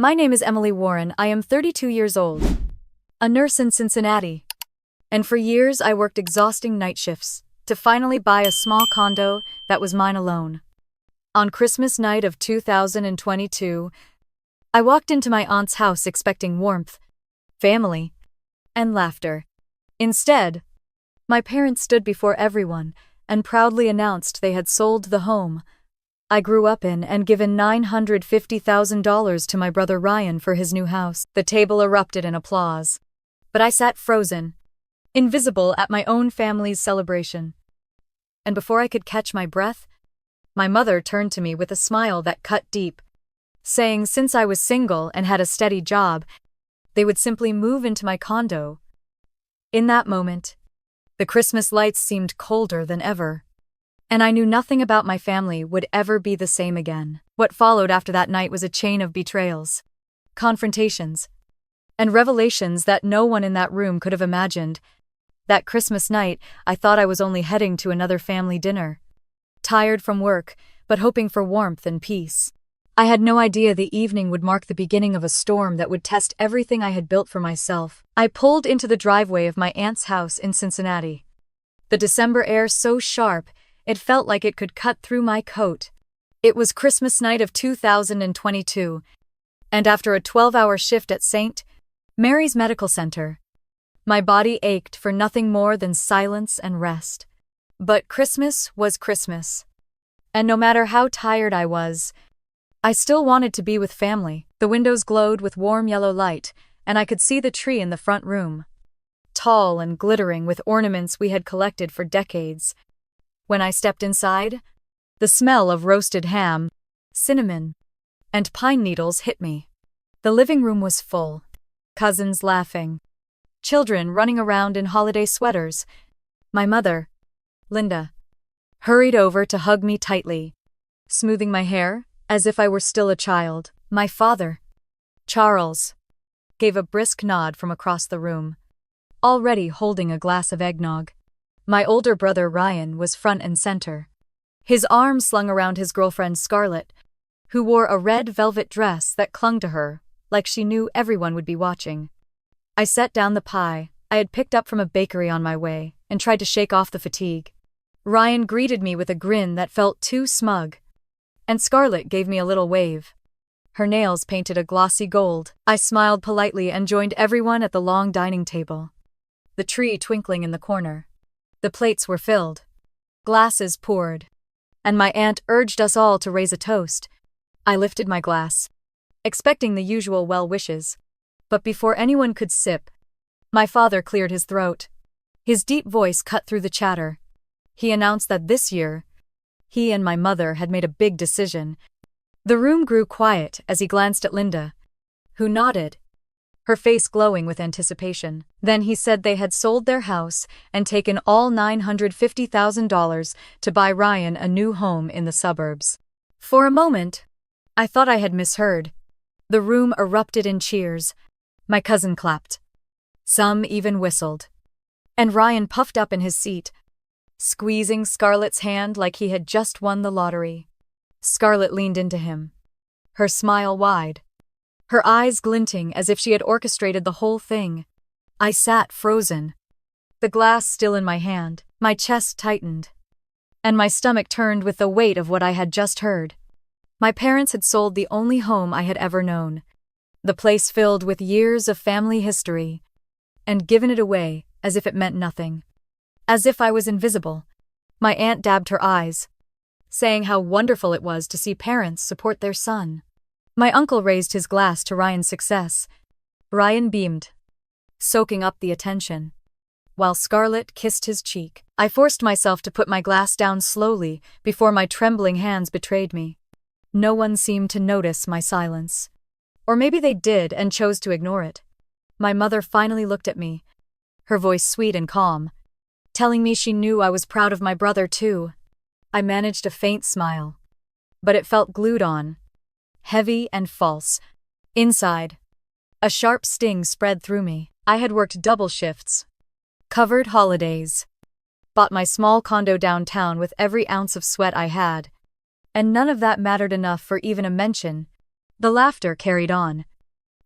My name is Emily Warren. I am 32 years old, a nurse in Cincinnati. And for years I worked exhausting night shifts to finally buy a small condo that was mine alone. On Christmas night of 2022, I walked into my aunt's house expecting warmth, family, and laughter. Instead, my parents stood before everyone and proudly announced they had sold the home I grew up in and given $950,000 to my brother Ryan for his new house. The table erupted in applause, but I sat frozen, invisible at my own family's celebration. And before I could catch my breath, my mother turned to me with a smile that cut deep, saying since I was single and had a steady job, they would simply move into my condo. In that moment, the Christmas lights seemed colder than ever, and I knew nothing about my family would ever be the same again. What followed after that night was a chain of betrayals, confrontations, and revelations that no one in that room could have imagined. That Christmas night, I thought I was only heading to another family dinner, tired from work, but hoping for warmth and peace. I had no idea the evening would mark the beginning of a storm that would test everything I had built for myself. I pulled into the driveway of my aunt's house in Cincinnati. The December air so sharp, it felt like it could cut through my coat. It was Christmas night of 2022, and after a 12-hour shift at St. Mary's Medical Center, my body ached for nothing more than silence and rest. But Christmas was Christmas, and no matter how tired I was, I still wanted to be with family. The windows glowed with warm yellow light, and I could see the tree in the front room, tall and glittering with ornaments we had collected for decades. When I stepped inside, the smell of roasted ham, cinnamon, and pine needles hit me. The living room was full, cousins laughing, children running around in holiday sweaters. My mother, Linda, hurried over to hug me tightly, smoothing my hair as if I were still a child. My father, Charles, gave a brisk nod from across the room, already holding a glass of eggnog. My older brother Ryan was front and center, his arms slung around his girlfriend Scarlett, who wore a red velvet dress that clung to her like she knew everyone would be watching. I set down the pie I had picked up from a bakery on my way and tried to shake off the fatigue. Ryan greeted me with a grin that felt too smug, and Scarlett gave me a little wave, her nails painted a glossy gold. I smiled politely and joined everyone at the long dining table, the tree twinkling in the corner. The plates were filled, glasses poured, and my aunt urged us all to raise a toast. I lifted my glass, expecting the usual well wishes, but before anyone could sip, my father cleared his throat. His deep voice cut through the chatter. He announced that this year, he and my mother had made a big decision. The room grew quiet as he glanced at Linda, who nodded, her face glowing with anticipation. Then he said they had sold their house and taken all $950,000 to buy Ryan a new home in the suburbs. For a moment, I thought I had misheard. The room erupted in cheers. My cousin clapped. Some even whistled. And Ryan puffed up in his seat, squeezing Scarlett's hand like he had just won the lottery. Scarlett leaned into him, her smile wide, her eyes glinting as if she had orchestrated the whole thing. I sat frozen, the glass still in my hand. My chest tightened, and my stomach turned with the weight of what I had just heard. My parents had sold the only home I had ever known, the place filled with years of family history, and given it away as if it meant nothing. As if I was invisible. My aunt dabbed her eyes, saying how wonderful it was to see parents support their son. My uncle raised his glass to Ryan's success. Ryan beamed, soaking up the attention, while Scarlett kissed his cheek. I forced myself to put my glass down slowly before my trembling hands betrayed me. No one seemed to notice my silence. Or maybe they did and chose to ignore it. My mother finally looked at me, her voice sweet and calm, telling me she knew I was proud of my brother too. I managed a faint smile, but it felt glued on, heavy and false. Inside, a sharp sting spread through me. I had worked double shifts, covered holidays, bought my small condo downtown with every ounce of sweat I had, and none of that mattered enough for even a mention. The laughter carried on,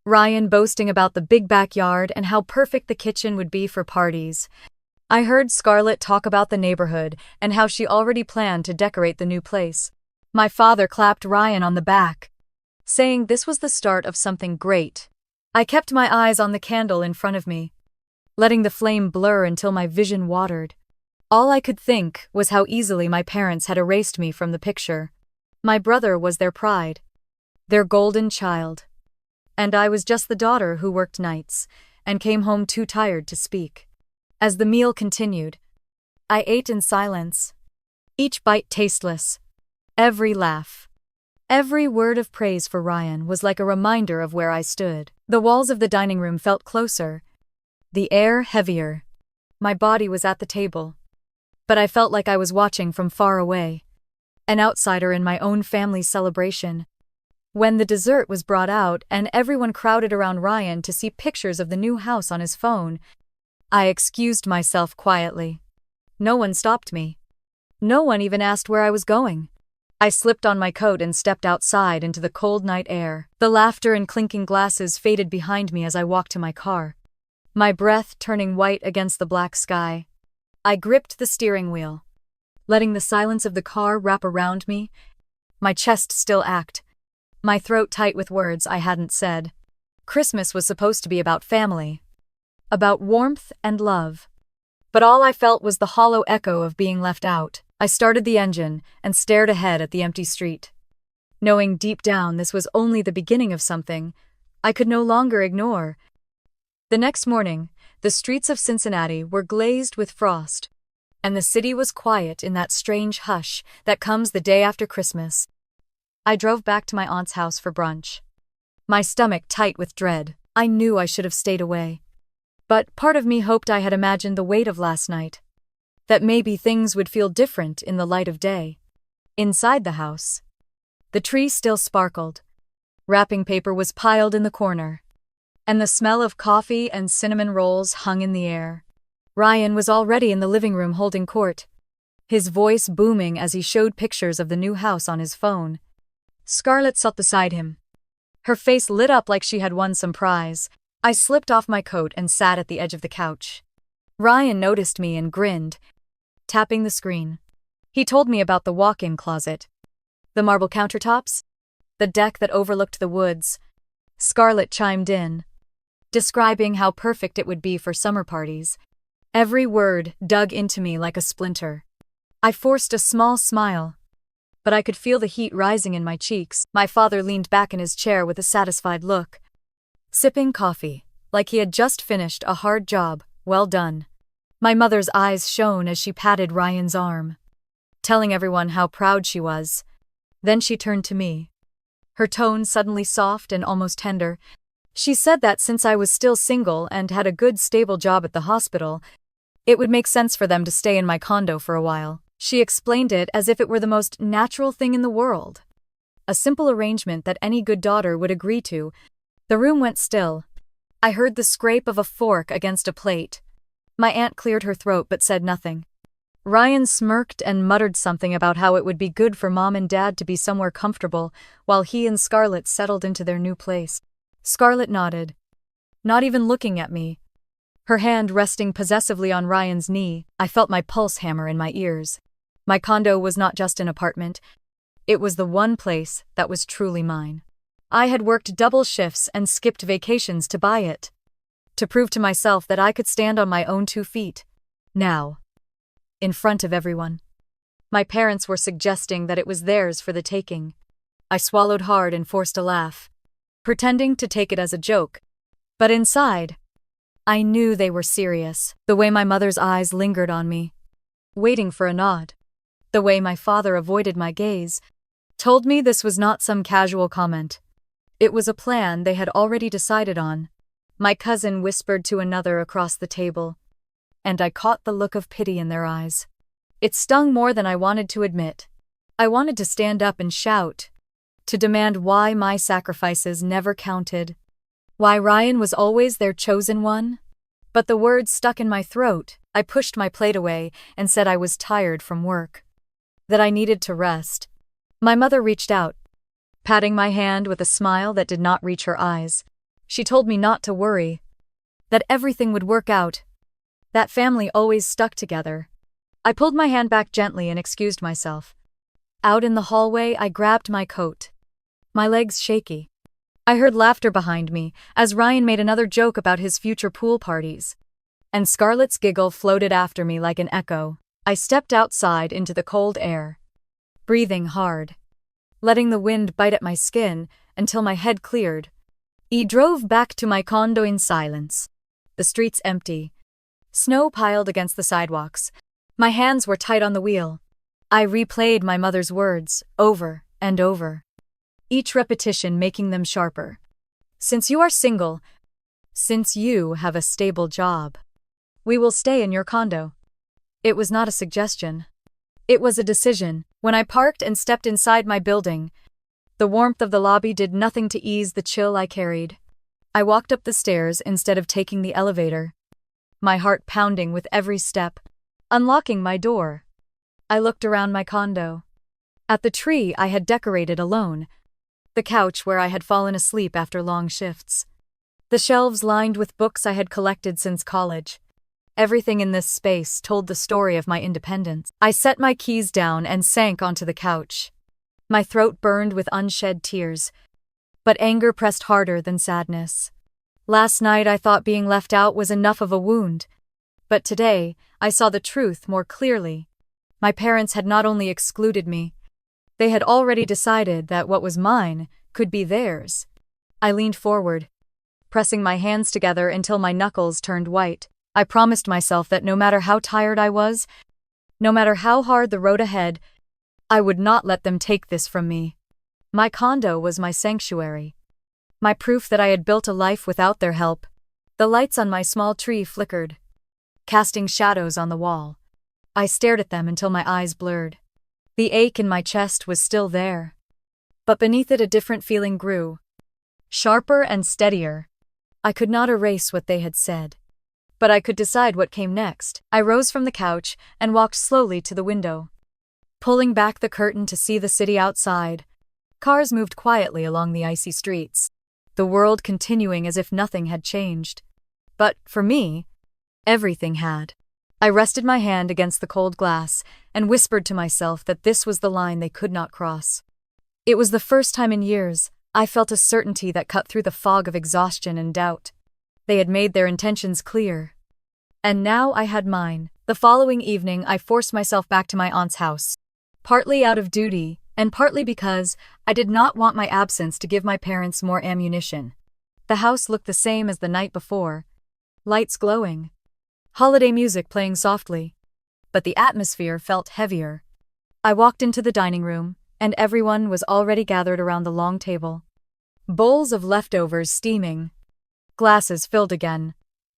Ryan boasting about the big backyard and how perfect the kitchen would be for parties. I heard Scarlett talk about the neighborhood and how she already planned to decorate the new place. My father clapped Ryan on the back, saying this was the start of something great. I kept my eyes on the candle in front of me, letting the flame blur until my vision watered. All I could think was how easily my parents had erased me from the picture. My brother was their pride, their golden child. And I was just the daughter who worked nights and came home too tired to speak. As the meal continued, I ate in silence, each bite tasteless, every laugh. Every word of praise for Ryan was like a reminder of where I stood. The walls of the dining room felt closer, the air heavier. My body was at the table, but I felt like I was watching from far away, an outsider in my own family's celebration. When the dessert was brought out and everyone crowded around Ryan to see pictures of the new house on his phone, I excused myself quietly. No one stopped me. No one even asked where I was going. I slipped on my coat and stepped outside into the cold night air. The laughter and clinking glasses faded behind me as I walked to my car, my breath turning white against the black sky. I gripped the steering wheel, letting the silence of the car wrap around me, my chest still ached, my throat tight with words I hadn't said. Christmas was supposed to be about family, about warmth and love. But all I felt was the hollow echo of being left out. I started the engine and stared ahead at the empty street, knowing deep down this was only the beginning of something I could no longer ignore. The next morning, the streets of Cincinnati were glazed with frost, and the city was quiet in that strange hush that comes the day after Christmas. I drove back to my aunt's house for brunch, my stomach tight with dread. I knew I should have stayed away, but part of me hoped I had imagined the weight of last night, that maybe things would feel different in the light of day. Inside the house, the tree still sparkled, wrapping paper was piled in the corner, and the smell of coffee and cinnamon rolls hung in the air. Ryan was already in the living room holding court, his voice booming as he showed pictures of the new house on his phone. Scarlett sat beside him, her face lit up like she had won some prize. I slipped off my coat and sat at the edge of the couch. Ryan noticed me and grinned, tapping the screen. He told me about the walk-in closet, the marble countertops, the deck that overlooked the woods. Scarlett chimed in, describing how perfect it would be for summer parties. Every word dug into me like a splinter. I forced a small smile, but I could feel the heat rising in my cheeks. My father leaned back in his chair with a satisfied look, sipping coffee, like he had just finished a hard job. Well done. My mother's eyes shone as she patted Ryan's arm, telling everyone how proud she was. Then she turned to me, her tone suddenly soft and almost tender. She said that since I was still single and had a good stable job at the hospital, it would make sense for them to stay in my condo for a while. She explained it as if it were the most natural thing in the world, a simple arrangement that any good daughter would agree to. The room went still. I heard the scrape of a fork against a plate. My aunt cleared her throat but said nothing. Ryan smirked and muttered something about how it would be good for Mom and Dad to be somewhere comfortable while he and Scarlett settled into their new place. Scarlett nodded, not even looking at me, her hand resting possessively on Ryan's knee. I felt my pulse hammer in my ears. My condo was not just an apartment, it was the one place that was truly mine. I had worked double shifts and skipped vacations to buy it, to prove to myself that I could stand on my own 2 feet. Now, in front of everyone, my parents were suggesting that it was theirs for the taking. I swallowed hard and forced a laugh, pretending to take it as a joke, but inside, I knew they were serious. The way my mother's eyes lingered on me, waiting for a nod, the way my father avoided my gaze, told me this was not some casual comment. It was a plan they had already decided on. My cousin whispered to another across the table, and I caught the look of pity in their eyes. It stung more than I wanted to admit. I wanted to stand up and shout, to demand why my sacrifices never counted, why Ryan was always their chosen one. But the words stuck in my throat. I pushed my plate away and said I was tired from work, that I needed to rest. My mother reached out, patting my hand with a smile that did not reach her eyes. She told me not to worry, that everything would work out. That family always stuck together. I pulled my hand back gently and excused myself. Out in the hallway, I grabbed my coat. My legs shaky. I heard laughter behind me as Ryan made another joke about his future pool parties. And Scarlett's giggle floated after me like an echo. I stepped outside into the cold air, breathing hard, letting the wind bite at my skin until my head cleared. I drove back to my condo in silence. The streets empty. Snow piled against the sidewalks. My hands were tight on the wheel. I replayed my mother's words over and over, each repetition making them sharper. Since you are single, since you have a stable job, we will stay in your condo. It was not a suggestion. It was a decision. When I parked and stepped inside my building, the warmth of the lobby did nothing to ease the chill I carried. I walked up the stairs instead of taking the elevator, my heart pounding with every step. Unlocking my door, I looked around my condo. At the tree I had decorated alone, the couch where I had fallen asleep after long shifts, the shelves lined with books I had collected since college. Everything in this space told the story of my independence. I set my keys down and sank onto the couch. My throat burned with unshed tears, but anger pressed harder than sadness. Last night I thought being left out was enough of a wound, but today I saw the truth more clearly. My parents had not only excluded me, they had already decided that what was mine could be theirs. I leaned forward, pressing my hands together until my knuckles turned white. I promised myself that no matter how tired I was, no matter how hard the road ahead, I would not let them take this from me. My condo was my sanctuary, my proof that I had built a life without their help. The lights on my small tree flickered, casting shadows on the wall. I stared at them until my eyes blurred. The ache in my chest was still there, but beneath it a different feeling grew, sharper and steadier. I could not erase what they had said, but I could decide what came next. I rose from the couch and walked slowly to the window, pulling back the curtain to see the city outside. Cars moved quietly along the icy streets, the world continuing as if nothing had changed. But, for me, everything had. I rested my hand against the cold glass and whispered to myself that this was the line they could not cross. It was the first time in years I felt a certainty that cut through the fog of exhaustion and doubt. They had made their intentions clear, and now I had mine. The following evening I forced myself back to my aunt's house, partly out of duty, and partly because I did not want my absence to give my parents more ammunition. The house looked the same as the night before, lights glowing, holiday music playing softly, but the atmosphere felt heavier. I walked into the dining room, and everyone was already gathered around the long table. Bowls of leftovers steaming, glasses filled again.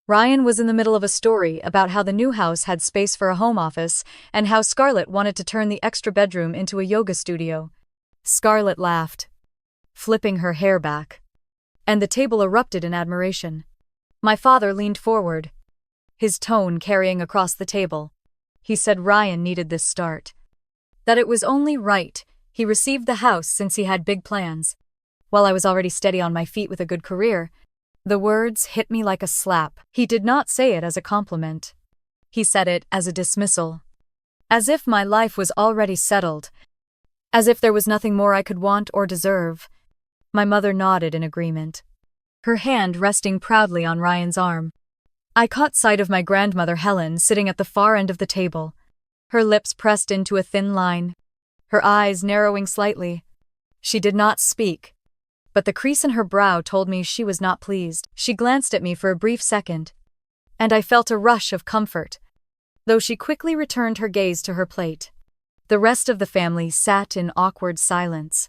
Ryan was in the middle of a story about how the new house had space for a home office and how Scarlett wanted to turn the extra bedroom into a yoga studio. Scarlett laughed, flipping her hair back, and the table erupted in admiration. My father leaned forward, his tone carrying across the table. He said Ryan needed this start, that it was only right he received the house since he had big plans. While I was already steady on my feet with a good career, the words hit me like a slap. He did not say it as a compliment. He said it as a dismissal. As if my life was already settled. As if there was nothing more I could want or deserve. My mother nodded in agreement, her hand resting proudly on Ryan's arm. I caught sight of my grandmother Helen sitting at the far end of the table, her lips pressed into a thin line, her eyes narrowing slightly. She did not speak, but the crease in her brow told me she was not pleased. She glanced at me for a brief second, and I felt a rush of comfort, though she quickly returned her gaze to her plate. The rest of the family sat in awkward silence.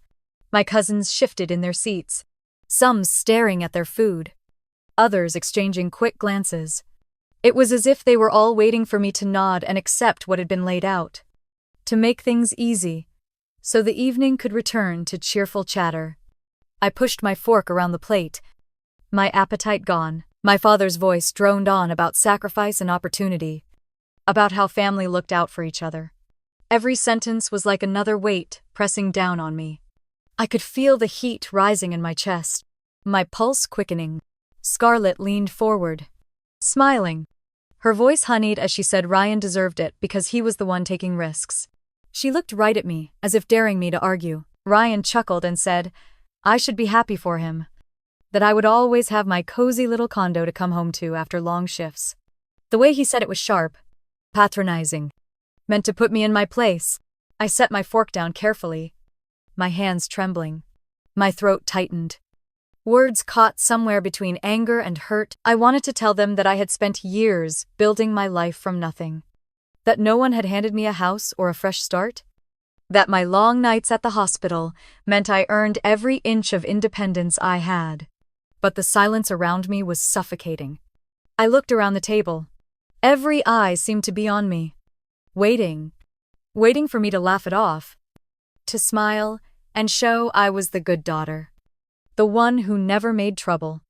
My cousins shifted in their seats, some staring at their food, others exchanging quick glances. It was as if they were all waiting for me to nod and accept what had been laid out, to make things easy, so the evening could return to cheerful chatter. I pushed my fork around the plate, my appetite gone. My father's voice droned on about sacrifice and opportunity, about how family looked out for each other. Every sentence was like another weight pressing down on me. I could feel the heat rising in my chest, my pulse quickening. Scarlett leaned forward, smiling. Her voice honeyed as she said Ryan deserved it because he was the one taking risks. She looked right at me, as if daring me to argue. Ryan chuckled and said, I should be happy for him. That I would always have my cozy little condo to come home to after long shifts. The way he said it was sharp, patronizing, meant to put me in my place. I set my fork down carefully, my hands trembling. My throat tightened. Words caught somewhere between anger and hurt. I wanted to tell them that I had spent years building my life from nothing. That no one had handed me a house or a fresh start. That my long nights at the hospital meant I earned every inch of independence I had. But the silence around me was suffocating. I looked around the table. Every eye seemed to be on me. Waiting for me to laugh it off. To smile and show I was the good daughter. The one who never made trouble.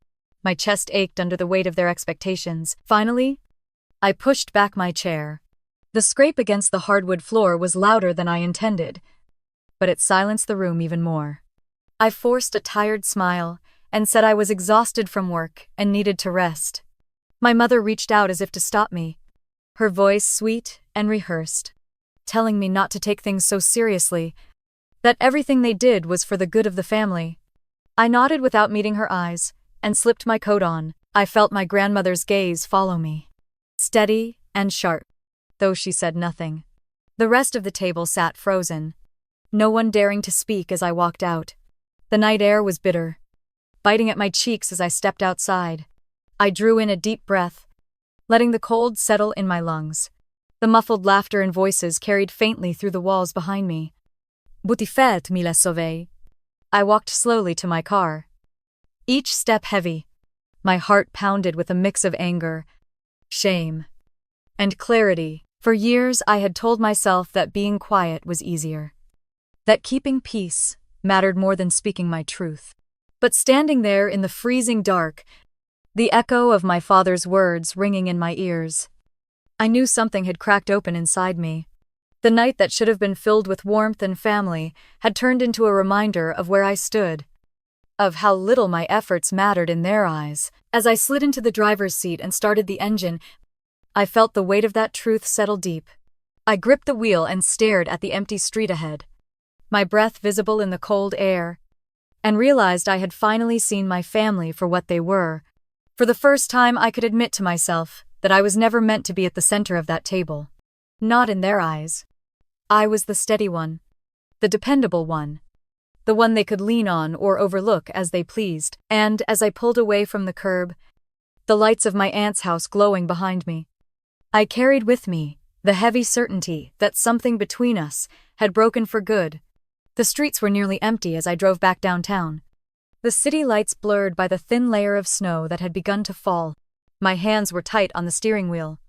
My chest ached under the weight of their expectations. Finally, I pushed back my chair. The scrape against the hardwood floor was louder than I intended, but it silenced the room even more. I forced a tired smile and said I was exhausted from work and needed to rest. My mother reached out as if to stop me, her voice sweet and rehearsed, telling me not to take things so seriously, that everything they did was for the good of the family. I nodded without meeting her eyes and slipped my coat on. I felt my grandmother's gaze follow me, steady and sharp, though she said nothing. The rest of the table sat frozen, no one daring to speak as I walked out. The night air was bitter, biting at my cheeks as I stepped outside. I drew in a deep breath, letting the cold settle in my lungs. The muffled laughter and voices carried faintly through the walls behind me. Boutifet me la sauvé. I walked slowly to my car. Each step heavy. My heart pounded with a mix of anger, shame, and clarity. For years I had told myself that being quiet was easier. That keeping peace mattered more than speaking my truth. But standing there in the freezing dark, the echo of my father's words ringing in my ears, I knew something had cracked open inside me. The night that should have been filled with warmth and family had turned into a reminder of where I stood, of how little my efforts mattered in their eyes. As I slid into the driver's seat and started the engine, I felt the weight of that truth settle deep. I gripped the wheel and stared at the empty street ahead, my breath visible in the cold air, and realized I had finally seen my family for what they were. For the first time I could admit to myself that I was never meant to be at the center of that table. Not in their eyes. I was the steady one, the dependable one, the one they could lean on or overlook as they pleased. And as I pulled away from the curb, the lights of my aunt's house glowing behind me, I carried with me the heavy certainty that something between us had broken for good. The streets were nearly empty as I drove back downtown, the city lights blurred by the thin layer of snow that had begun to fall. My hands were tight on the steering wheel,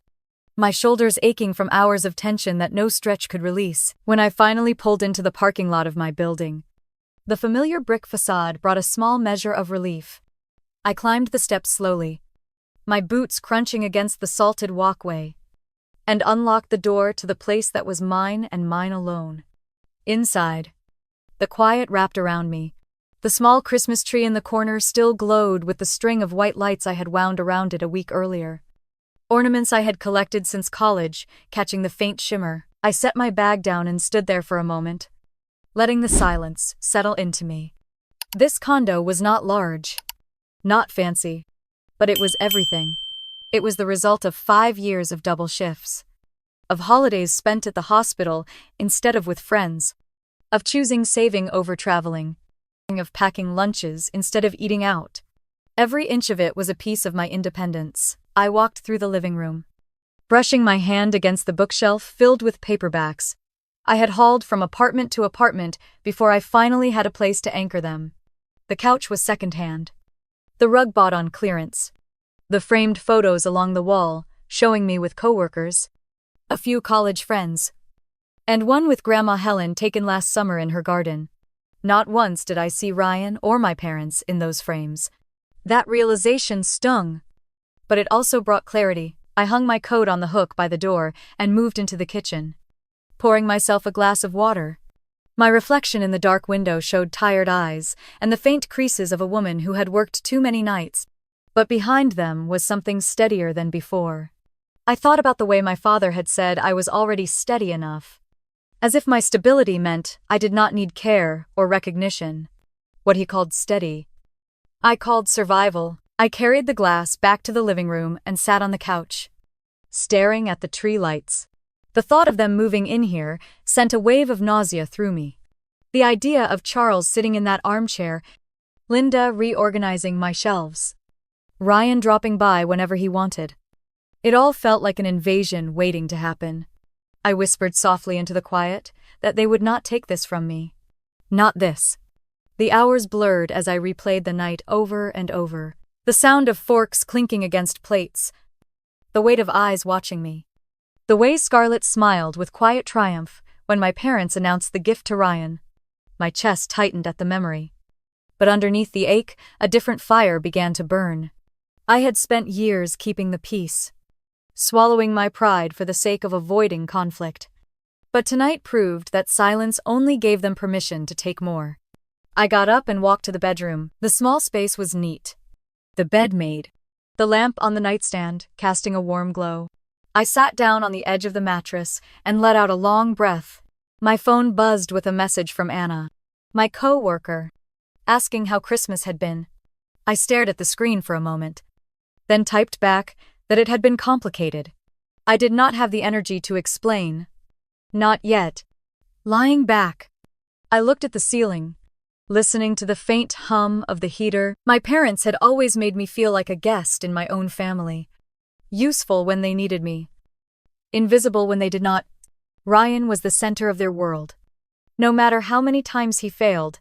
my shoulders aching from hours of tension that no stretch could release. When I finally pulled into the parking lot of my building, the familiar brick facade brought a small measure of relief. I climbed the steps slowly, my boots crunching against the salted walkway, and unlocked the door to the place that was mine and mine alone. Inside, the quiet wrapped around me. The small Christmas tree in the corner still glowed with the string of white lights I had wound around it a week earlier. Ornaments I had collected since college, catching the faint shimmer. I set my bag down and stood there for a moment, letting the silence settle into me. This condo was not large, not fancy, but it was everything. It was the result of 5 years of double shifts, of holidays spent at the hospital instead of with friends, of choosing saving over traveling, of packing lunches instead of eating out. Every inch of it was a piece of my independence. I walked through the living room, brushing my hand against the bookshelf filled with paperbacks I had hauled from apartment to apartment before I finally had a place to anchor them. The couch was secondhand, the rug bought on clearance, the framed photos along the wall showing me with coworkers, a few college friends, and one with Grandma Helen taken last summer in her garden. Not once did I see Ryan or my parents in those frames. That realization stung, but it also brought clarity. I hung my coat on the hook by the door and moved into the kitchen, pouring myself a glass of water. My reflection in the dark window showed tired eyes and the faint creases of a woman who had worked too many nights. But behind them was something steadier than before. I thought about the way my father had said I was already steady enough. As if my stability meant I did not need care or recognition. What he called steady, I called survival. I carried the glass back to the living room and sat on the couch, staring at the tree lights. The thought of them moving in here sent a wave of nausea through me. The idea of Charles sitting in that armchair, Linda reorganizing my shelves, Ryan dropping by whenever he wanted. It all felt like an invasion waiting to happen. I whispered softly into the quiet that they would not take this from me. Not this. The hours blurred as I replayed the night over and over. The sound of forks clinking against plates. The weight of eyes watching me. The way Scarlett smiled with quiet triumph when my parents announced the gift to Ryan. My chest tightened at the memory. But underneath the ache, a different fire began to burn. I had spent years keeping the peace, swallowing my pride for the sake of avoiding conflict. But tonight proved that silence only gave them permission to take more. I got up and walked to the bedroom. The small space was neat. The bed made. The lamp on the nightstand, casting a warm glow. I sat down on the edge of the mattress and let out a long breath. My phone buzzed with a message from Anna, my co-worker, asking how Christmas had been. I stared at the screen for a moment, then typed back that it had been complicated. I did not have the energy to explain. Not yet. Lying back, I looked at the ceiling, listening to the faint hum of the heater. My parents had always made me feel like a guest in my own family. Useful when they needed me. Invisible when they did not. Ryan was the center of their world. No matter how many times he failed,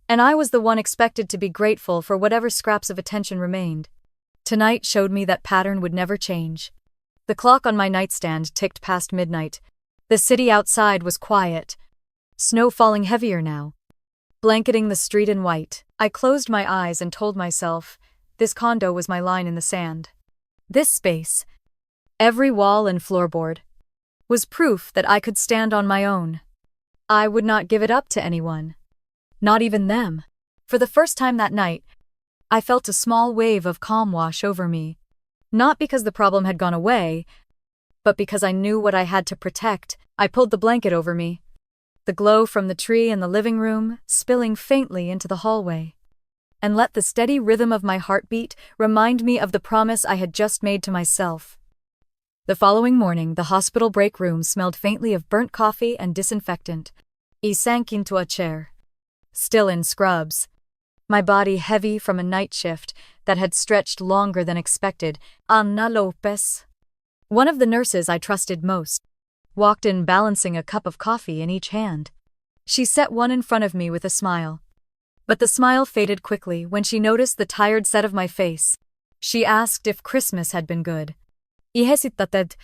and I was the one expected to be grateful for whatever scraps of attention remained. Tonight showed me that pattern would never change. The clock on my nightstand ticked past midnight. The city outside was quiet. Snow falling heavier now, blanketing the street in white. I closed my eyes and told myself, this condo was my line in the sand. This space, every wall and floorboard, was proof that I could stand on my own. I would not give it up to anyone. Not even them. For the first time that night, I felt a small wave of calm wash over me. Not because the problem had gone away, but because I knew what I had to protect. I pulled the blanket over me, the glow from the tree in the living room spilling faintly into the hallway, and let the steady rhythm of my heartbeat remind me of the promise I had just made to myself. The following morning, the hospital break room smelled faintly of burnt coffee and disinfectant. I sank into a chair, still in scrubs, my body heavy from a night shift that had stretched longer than expected. Ana Lopez, one of the nurses I trusted most, walked in balancing a cup of coffee in each hand. She set one in front of me with a smile. But the smile faded quickly when she noticed the tired set of my face. She asked if Christmas had been good. I hesitated,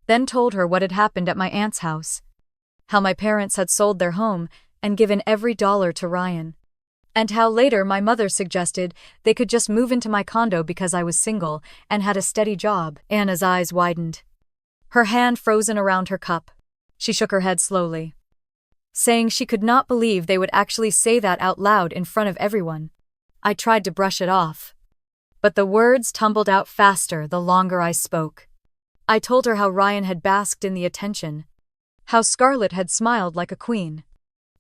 then told her what had happened at my aunt's house. How my parents had sold their home and given every dollar to Ryan. And how later my mother suggested they could just move into my condo because I was single and had a steady job. Anna's eyes widened, her hand frozen around her cup. She shook her head slowly, saying she could not believe they would actually say that out loud in front of everyone. I tried to brush it off, but the words tumbled out faster the longer I spoke. I told her how Ryan had basked in the attention, how Scarlett had smiled like a queen,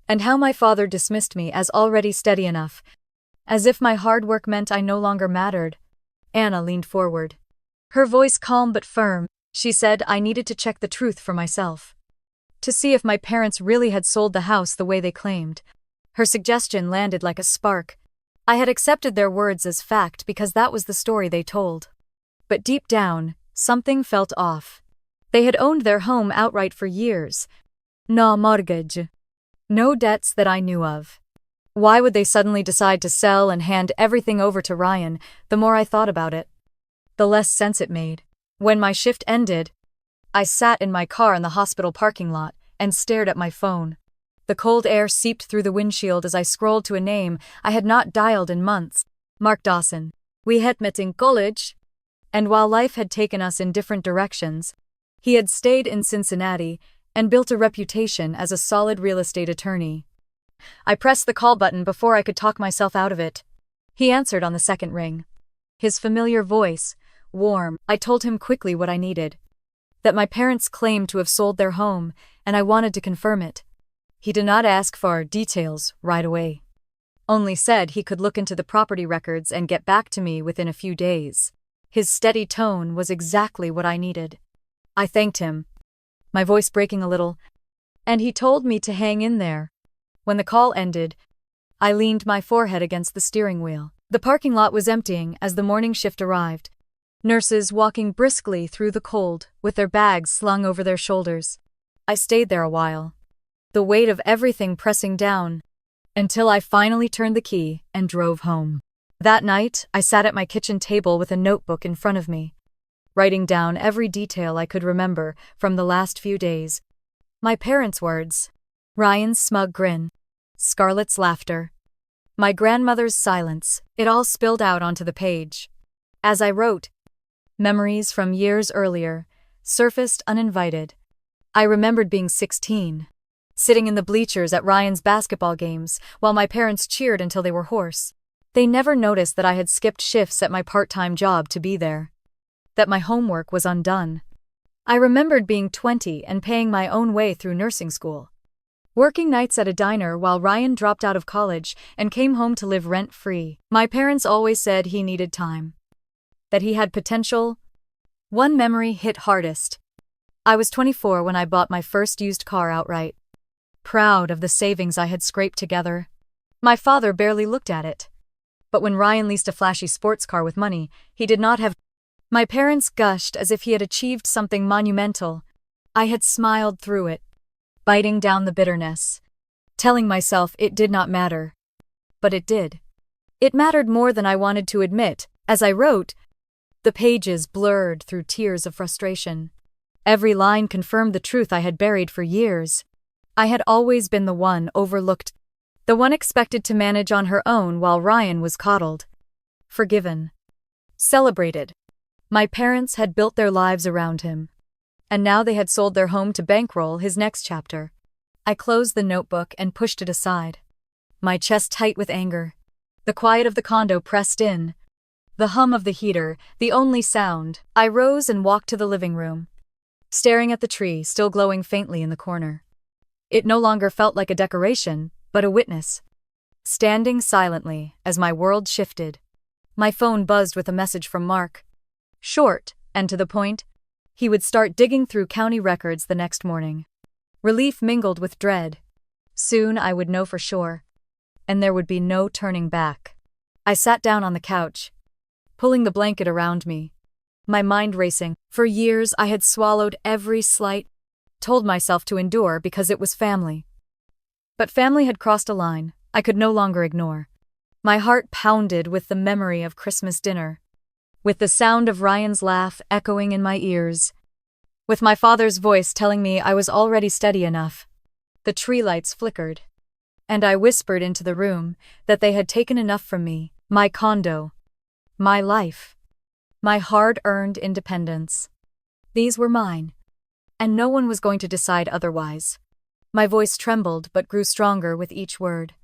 and how my father dismissed me as already steady enough, as if my hard work meant I no longer mattered. Anna leaned forward, her voice calm but firm. She said I needed to check the truth for myself, to see if my parents really had sold the house the way they claimed. Her suggestion landed like a spark. I had accepted their words as fact because that was the story they told. But deep down, something felt off. They had owned their home outright for years. No mortgage. No debts that I knew of. Why would they suddenly decide to sell and hand everything over to Ryan? The more I thought about it, the less sense it made. When my shift ended, I sat in my car in the hospital parking lot and stared at my phone. The cold air seeped through the windshield as I scrolled to a name I had not dialed in months. Mark Dawson. We had met in college, and while life had taken us in different directions, he had stayed in Cincinnati and built a reputation as a solid real estate attorney. I pressed the call button before I could talk myself out of it. He answered on the second ring. His familiar voice, warm. I told him quickly what I needed. That my parents claimed to have sold their home, and I wanted to confirm it. He did not ask for details right away. Only said he could look into the property records and get back to me within a few days. His steady tone was exactly what I needed. I thanked him, my voice breaking a little, and he told me to hang in there. When the call ended, I leaned my forehead against the steering wheel. The parking lot was emptying as the morning shift arrived. Nurses walking briskly through the cold, with their bags slung over their shoulders. I stayed there a while, the weight of everything pressing down, until I finally turned the key and drove home. That night, I sat at my kitchen table with a notebook in front of me, writing down every detail I could remember from the last few days. My parents' words, Ryan's smug grin, Scarlett's laughter, my grandmother's silence, it all spilled out onto the page. As I wrote, memories from years earlier surfaced uninvited. I remembered being 16, sitting in the bleachers at Ryan's basketball games while my parents cheered until they were hoarse. They never noticed that I had skipped shifts at my part-time job to be there, that my homework was undone. I remembered being 20 and paying my own way through nursing school, working nights at a diner while Ryan dropped out of college and came home to live rent-free. My parents always said he needed time, that he had potential. One memory hit hardest. I was 24 when I bought my first used car outright. Proud of the savings I had scraped together. My father barely looked at it. But when Ryan leased a flashy sports car with money he did not have, my parents gushed as if he had achieved something monumental. I had smiled through it, biting down the bitterness, telling myself it did not matter. But it did. It mattered more than I wanted to admit. As I wrote, the pages blurred through tears of frustration. Every line confirmed the truth I had buried for years. I had always been the one overlooked, the one expected to manage on her own while Ryan was coddled. Forgiven. Celebrated. My parents had built their lives around him, and now they had sold their home to bankroll his next chapter. I closed the notebook and pushed it aside, my chest tight with anger. The quiet of the condo pressed in, the hum of the heater, the only sound. I rose and walked to the living room, staring at the tree still glowing faintly in the corner. It no longer felt like a decoration, but a witness, standing silently as my world shifted. My phone buzzed with a message from Mark. Short and to the point. He would start digging through county records the next morning. Relief mingled with dread. Soon I would know for sure, and there would be no turning back. I sat down on the couch, pulling the blanket around me, my mind racing. For years I had swallowed every slight, told myself to endure because it was family. But family had crossed a line I could no longer ignore. My heart pounded with the memory of Christmas dinner, with the sound of Ryan's laugh echoing in my ears, with my father's voice telling me I was already steady enough. The tree lights flickered, and I whispered into the room that they had taken enough from me, my condo, my life, my hard-earned independence. These were mine, and no one was going to decide otherwise. My voice trembled but grew stronger with each word.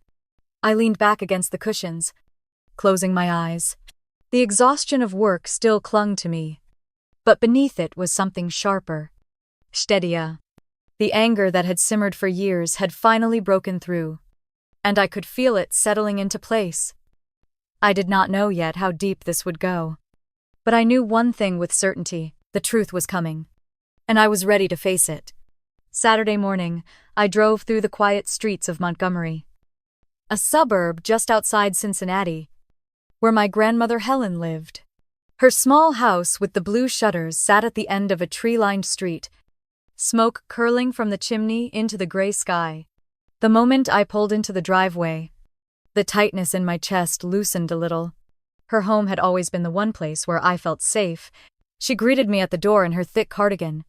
I leaned back against the cushions, closing my eyes. The exhaustion of work still clung to me, but beneath it was something sharper, steadier. The anger that had simmered for years had finally broken through, and I could feel it settling into place. I did not know yet how deep this would go, but I knew one thing with certainty: the truth was coming, and I was ready to face it. Saturday morning, I drove through the quiet streets of Montgomery, a suburb just outside Cincinnati, where my grandmother Helen lived. Her small house with the blue shutters sat at the end of a tree-lined street, smoke curling from the chimney into the gray sky. The moment I pulled into the driveway, the tightness in my chest loosened a little. Her home had always been the one place where I felt safe. She greeted me at the door in her thick cardigan,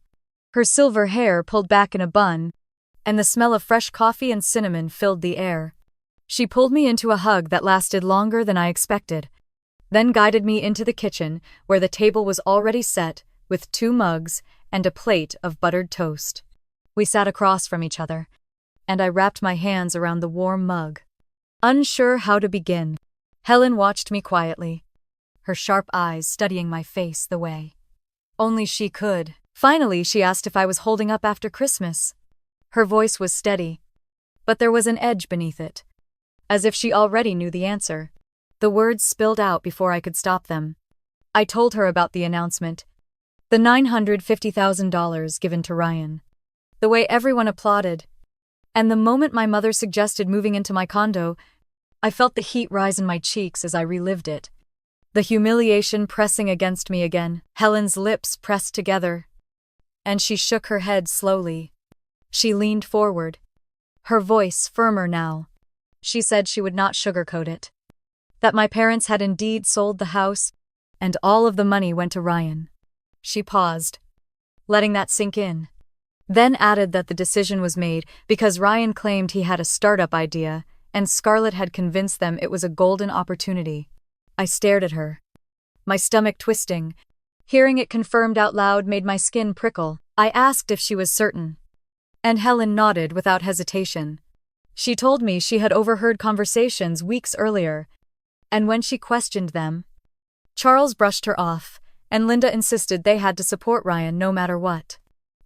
her silver hair pulled back in a bun, and the smell of fresh coffee and cinnamon filled the air. She pulled me into a hug that lasted longer than I expected, then guided me into the kitchen where the table was already set with 2 mugs and a plate of buttered toast. We sat across from each other, and I wrapped my hands around the warm mug. Unsure how to begin, Helen watched me quietly, her sharp eyes studying my face the way only she could. Finally, she asked if I was holding up after Christmas. Her voice was steady, but there was an edge beneath it, as if she already knew the answer. The words spilled out before I could stop them. I told her about the announcement, the $950,000 given to Ryan, the way everyone applauded, and the moment my mother suggested moving into my condo, I felt the heat rise in my cheeks as I relived it. The humiliation pressing against me again. Helen's lips pressed together, and she shook her head slowly. She leaned forward, her voice firmer now. She said she would not sugarcoat it, that my parents had indeed sold the house, and all of the money went to Ryan. She paused, letting that sink in, then added that the decision was made because Ryan claimed he had a startup idea, and Scarlett had convinced them it was a golden opportunity. I stared at her, my stomach twisting. Hearing it confirmed out loud made my skin prickle. I asked if she was certain, and Helen nodded without hesitation. She told me she had overheard conversations weeks earlier, and when she questioned them, Charles brushed her off, and Linda insisted they had to support Ryan no matter what.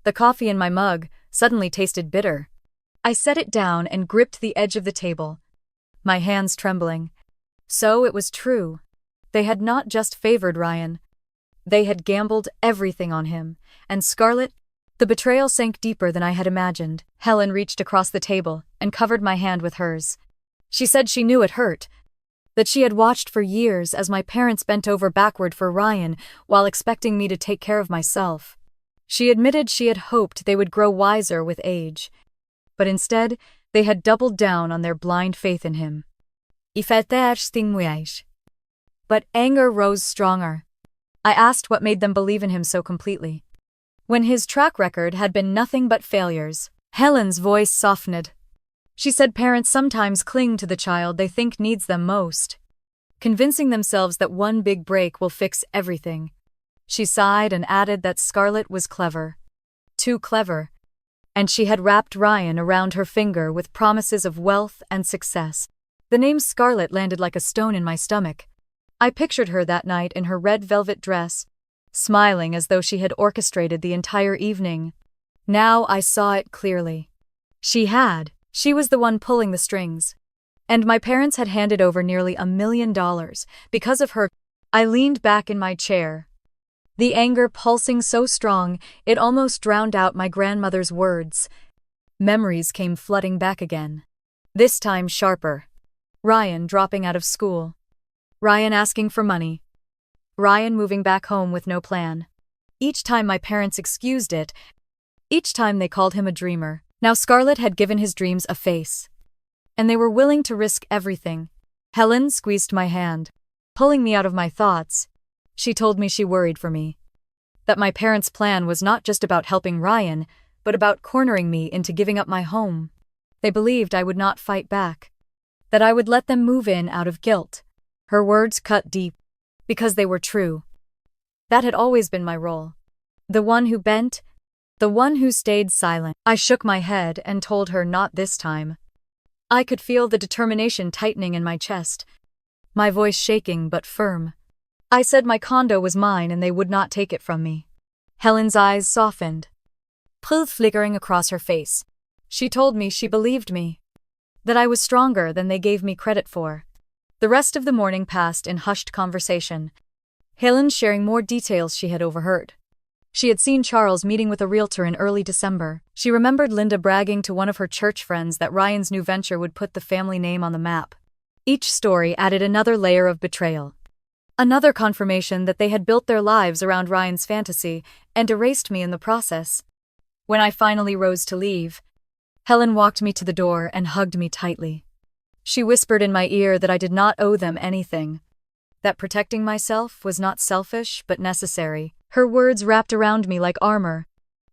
The coffee in my mug suddenly tasted bitter. I set it down and gripped the edge of the table, my hands trembling. So it was true. They had not just favored Ryan. They had gambled everything on him, and Scarlett, the betrayal sank deeper than I had imagined. Helen reached across the table and covered my hand with hers. She said she knew it hurt, that she had watched for years as my parents bent over backward for Ryan while expecting me to take care of myself. She admitted she had hoped they would grow wiser with age, but instead they had doubled down on their blind faith in him. But anger rose stronger. I asked what made them believe in him so completely, when his track record had been nothing but failures. Helen's voice softened. She said parents sometimes cling to the child they think needs them most, convincing themselves that one big break will fix everything. She sighed and added that Scarlett was clever. Too clever. And she had wrapped Ryan around her finger with promises of wealth and success. The name Scarlett landed like a stone in my stomach. I pictured her that night in her red velvet dress, smiling as though she had orchestrated the entire evening. Now I saw it clearly. She was the one pulling the strings. And my parents had handed over nearly $1 million because of her. I leaned back in my chair, the anger pulsing so strong it almost drowned out my grandmother's words. Memories came flooding back again, this time sharper. Ryan dropping out of school. Ryan asking for money. Ryan moving back home with no plan. Each time my parents excused it. Each time they called him a dreamer. Now Scarlett had given his dreams a face, and they were willing to risk everything. Helen squeezed my hand, pulling me out of my thoughts. She told me she worried for me, that my parents' plan was not just about helping Ryan, but about cornering me into giving up my home. They believed I would not fight back, that I would let them move in out of guilt. Her words cut deep, because they were true. That had always been my role. The one who bent, the one who stayed silent. I shook my head and told her not this time. I could feel the determination tightening in my chest, my voice shaking but firm. I said my condo was mine and they would not take it from me. Helen's eyes softened, pride flickering across her face. She told me she believed me, that I was stronger than they gave me credit for. The rest of the morning passed in hushed conversation, Helen sharing more details she had overheard. She had seen Charles meeting with a realtor in early December. She remembered Linda bragging to one of her church friends that Ryan's new venture would put the family name on the map. Each story added another layer of betrayal, another confirmation that they had built their lives around Ryan's fantasy and erased me in the process. When I finally rose to leave, Helen walked me to the door and hugged me tightly. She whispered in my ear that I did not owe them anything, that protecting myself was not selfish but necessary. Her words wrapped around me like armor.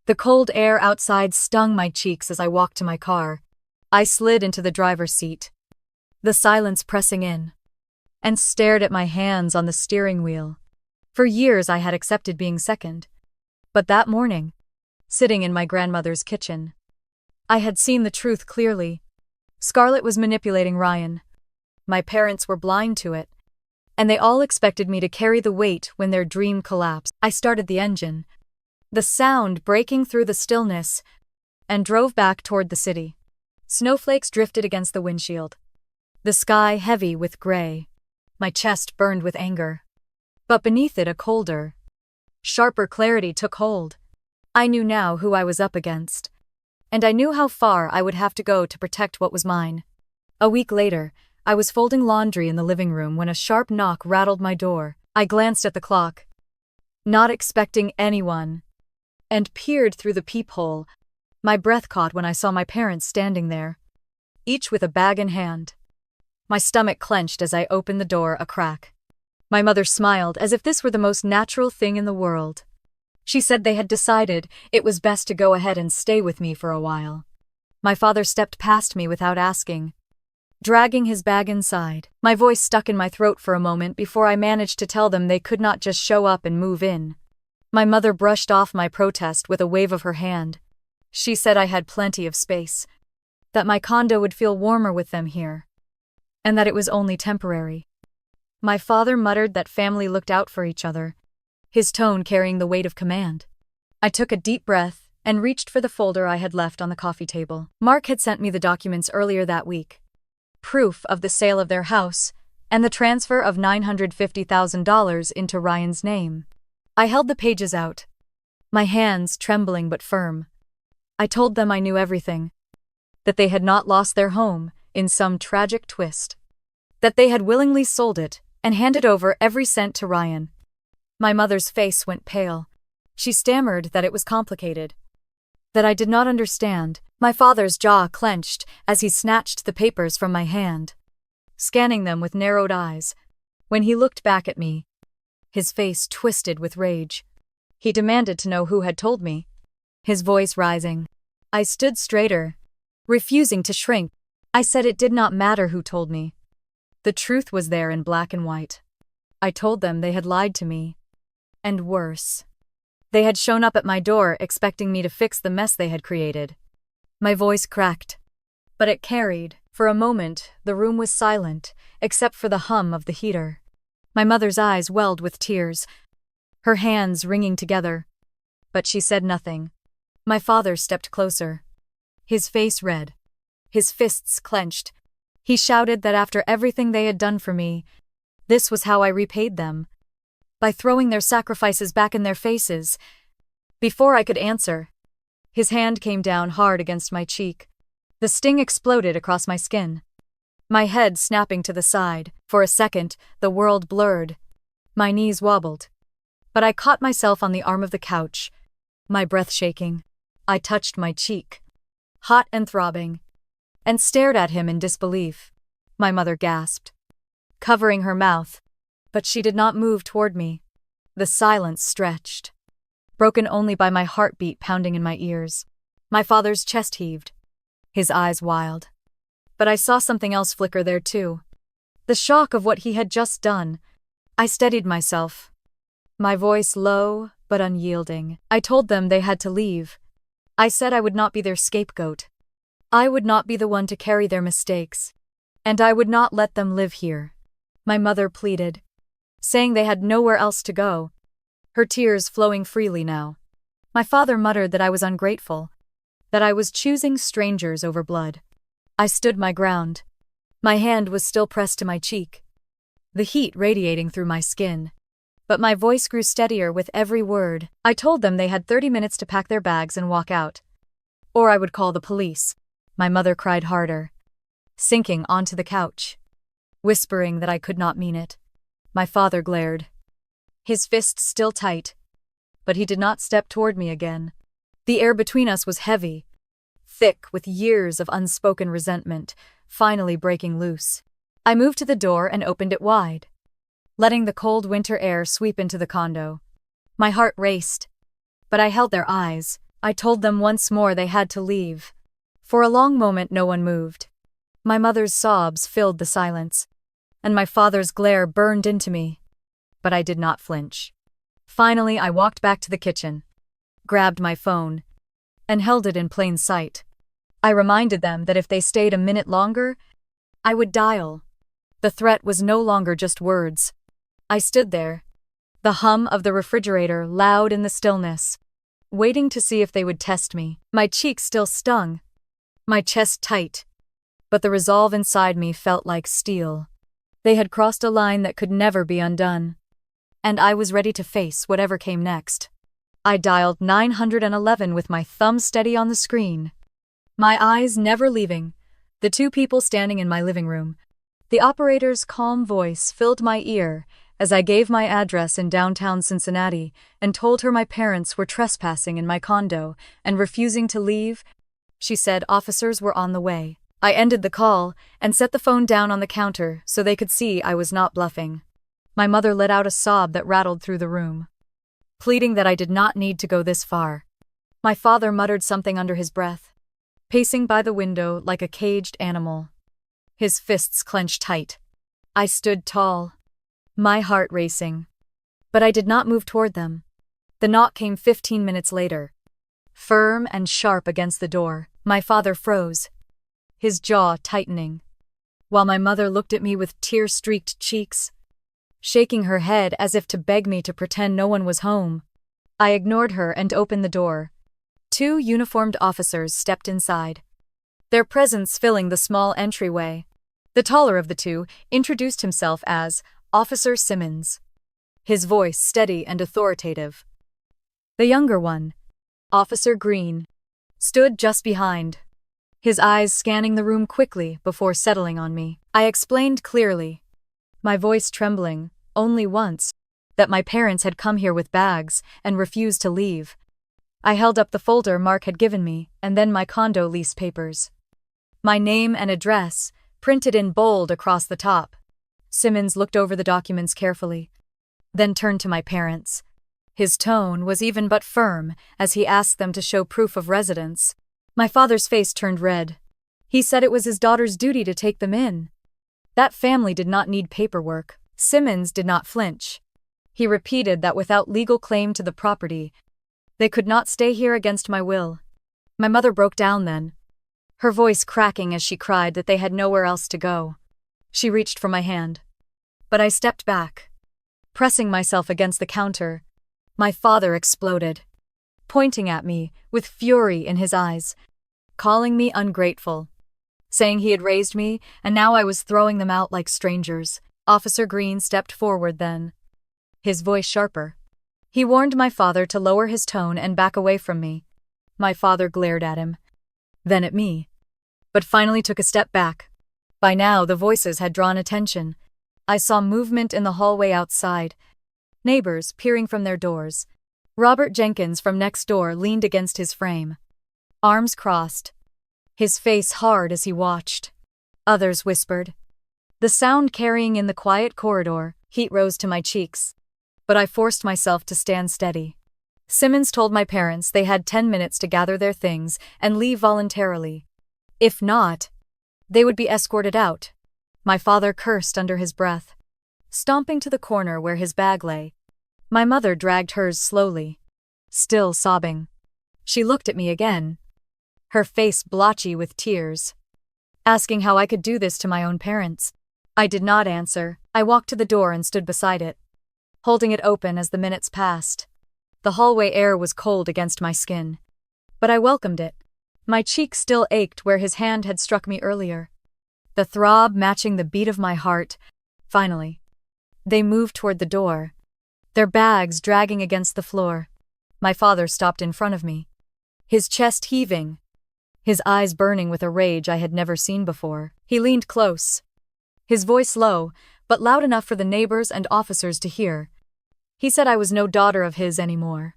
The cold air outside stung my cheeks as I walked to my car. I slid into the driver's seat, the silence pressing in, and stared at my hands on the steering wheel. For years I had accepted being second. But that morning, sitting in my grandmother's kitchen, I had seen the truth clearly. Scarlett was manipulating Ryan. My parents were blind to it, and they all expected me to carry the weight when their dream collapsed. I started the engine, the sound breaking through the stillness, and drove back toward the city. Snowflakes drifted against the windshield, the sky heavy with gray. My chest burned with anger, but beneath it a colder, sharper clarity took hold. I knew now who I was up against, and I knew how far I would have to go to protect what was mine. A week later, I was folding laundry in the living room when a sharp knock rattled my door. I glanced at the clock, not expecting anyone, and peered through the peephole. My breath caught when I saw my parents standing there, each with a bag in hand. My stomach clenched as I opened the door a crack. My mother smiled as if this were the most natural thing in the world. She said they had decided it was best to go ahead and stay with me for a while. My father stepped past me without asking, dragging his bag inside. My voice stuck in my throat for a moment before I managed to tell them they could not just show up and move in. My mother brushed off my protest with a wave of her hand. She said I had plenty of space, that my condo would feel warmer with them here, and that it was only temporary. My father muttered that family looked out for each other, his tone carrying the weight of command. I took a deep breath and reached for the folder I had left on the coffee table. Mark had sent me the documents earlier that week. Proof of the sale of their house and the transfer of $950,000 into Ryan's name. I held the pages out, my hands trembling but firm. I told them I knew everything, that they had not lost their home in some tragic twist, that they had willingly sold it and handed over every cent to Ryan. My mother's face went pale. She stammered that it was complicated, that I did not understand. My father's jaw clenched as he snatched the papers from my hand, scanning them with narrowed eyes. When he looked back at me, his face twisted with rage. He demanded to know who had told me, his voice rising. I stood straighter, refusing to shrink. I said it did not matter who told me. The truth was there in black and white. I told them they had lied to me. And worse, they had shown up at my door expecting me to fix the mess they had created. My voice cracked, but it carried. For a moment, the room was silent, except for the hum of the heater. My mother's eyes welled with tears, her hands wringing together. But she said nothing. My father stepped closer, his face red, his fists clenched. He shouted that after everything they had done for me, this was how I repaid them, by throwing their sacrifices back in their faces. Before I could answer, his hand came down hard against my cheek. The sting exploded across my skin, my head snapping to the side. For a second, the world blurred. My knees wobbled, but I caught myself on the arm of the couch, my breath shaking. I touched my cheek, hot and throbbing, and stared at him in disbelief. My mother gasped, covering her mouth, but she did not move toward me. The silence stretched, broken only by my heartbeat pounding in my ears. My father's chest heaved, his eyes wild. But I saw something else flicker there too. The shock of what he had just done. I steadied myself, my voice low but unyielding. I told them they had to leave. I said I would not be their scapegoat. I would not be the one to carry their mistakes, and I would not let them live here. My mother pleaded, saying they had nowhere else to go, her tears flowing freely now. My father muttered that I was ungrateful, that I was choosing strangers over blood. I stood my ground. My hand was still pressed to my cheek, the heat radiating through my skin. But my voice grew steadier with every word. I told them they had 30 minutes to pack their bags and walk out, or I would call the police. My mother cried harder, sinking onto the couch, whispering that I could not mean it. My father glared, his fists still tight, but he did not step toward me again. The air between us was heavy, thick with years of unspoken resentment, finally breaking loose. I moved to the door and opened it wide, letting the cold winter air sweep into the condo. My heart raced, but I held their eyes. I told them once more they had to leave. For a long moment no one moved. My mother's sobs filled the silence, and my father's glare burned into me. But I did not flinch. Finally, I walked back to the kitchen, grabbed my phone, and held it in plain sight. I reminded them that if they stayed a minute longer, I would dial. The threat was no longer just words. I stood there, the hum of the refrigerator loud in the stillness, waiting to see if they would test me. My cheeks still stung, my chest tight, but the resolve inside me felt like steel. They had crossed a line that could never be undone, and I was ready to face whatever came next. I dialed 911 with my thumb steady on the screen, my eyes never leaving the two people standing in my living room. The operator's calm voice filled my ear as I gave my address in downtown Cincinnati and told her my parents were trespassing in my condo and refusing to leave. She said officers were on the way. I ended the call and set the phone down on the counter so they could see I was not bluffing. My mother let out a sob that rattled through the room, pleading that I did not need to go this far. My father muttered something under his breath, pacing by the window like a caged animal, his fists clenched tight. I stood tall, my heart racing, but I did not move toward them. The knock came 15 minutes later, firm and sharp against the door. My father froze, his jaw tightening, while my mother looked at me with tear-streaked cheeks, shaking her head as if to beg me to pretend no one was home. I ignored her and opened the door. Two uniformed officers stepped inside, their presence filling the small entryway. The taller of the two introduced himself as Officer Simmons, his voice steady and authoritative. The younger one, Officer Green, stood just behind, his eyes scanning the room quickly before settling on me. I explained clearly, my voice trembling, only once, that my parents had come here with bags and refused to leave. I held up the folder Mark had given me and then my condo lease papers. My name and address, printed in bold across the top. Simmons looked over the documents carefully, then turned to my parents. His tone was even but firm as he asked them to show proof of residence. My father's face turned red. He said it was his daughter's duty to take them in. That family did not need paperwork. Simmons did not flinch. He repeated that without legal claim to the property, they could not stay here against my will. My mother broke down then, her voice cracking as she cried that they had nowhere else to go. She reached for my hand, but I stepped back, pressing myself against the counter. My father exploded, pointing at me with fury in his eyes, calling me ungrateful, saying he had raised me and now I was throwing them out like strangers. Officer Green stepped forward then, his voice sharper. He warned my father to lower his tone and back away from me. My father glared at him, then at me, but finally took a step back. By now, the voices had drawn attention. I saw movement in the hallway outside, neighbors peering from their doors. Robert Jenkins from next door leaned against his frame, arms crossed, his face hard as he watched. Others whispered, the sound carrying in the quiet corridor. Heat rose to my cheeks, but I forced myself to stand steady. Simmons told my parents they had 10 minutes to gather their things and leave voluntarily. If not, they would be escorted out. My father cursed under his breath, stomping to the corner where his bag lay. My mother dragged hers slowly, still sobbing. She looked at me again, her face blotchy with tears, asking how I could do this to my own parents. I did not answer. I walked to the door and stood beside it, holding it open as the minutes passed. The hallway air was cold against my skin, but I welcomed it. My cheek still ached where his hand had struck me earlier, the throb matching the beat of my heart. Finally, they moved toward the door, their bags dragging against the floor. My father stopped in front of me, his chest heaving, his eyes burning with a rage I had never seen before. He leaned close, his voice low, but loud enough for the neighbors and officers to hear. He said I was no daughter of his anymore.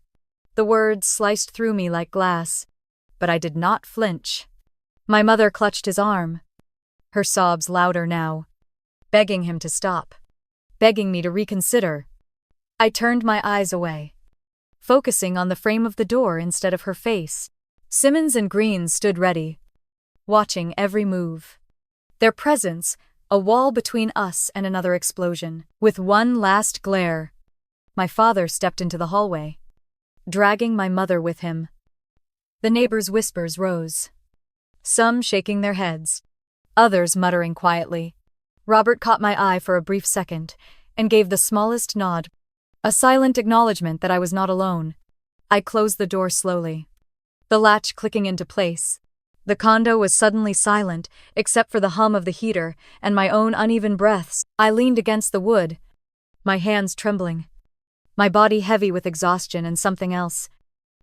The words sliced through me like glass, but I did not flinch. My mother clutched his arm, her sobs louder now, begging him to stop, begging me to reconsider. I turned my eyes away, focusing on the frame of the door instead of her face. Simmons and Green stood ready, watching every move. Their presence, a wall between us and another explosion. With one last glare, my father stepped into the hallway, dragging my mother with him. The neighbors' whispers rose, some shaking their heads, others muttering quietly. Robert caught my eye for a brief second, and gave the smallest nod, a silent acknowledgement that I was not alone. I closed the door slowly, the latch clicking into place. The condo was suddenly silent, except for the hum of the heater and my own uneven breaths. I leaned against the wood, my hands trembling, my body heavy with exhaustion and something else.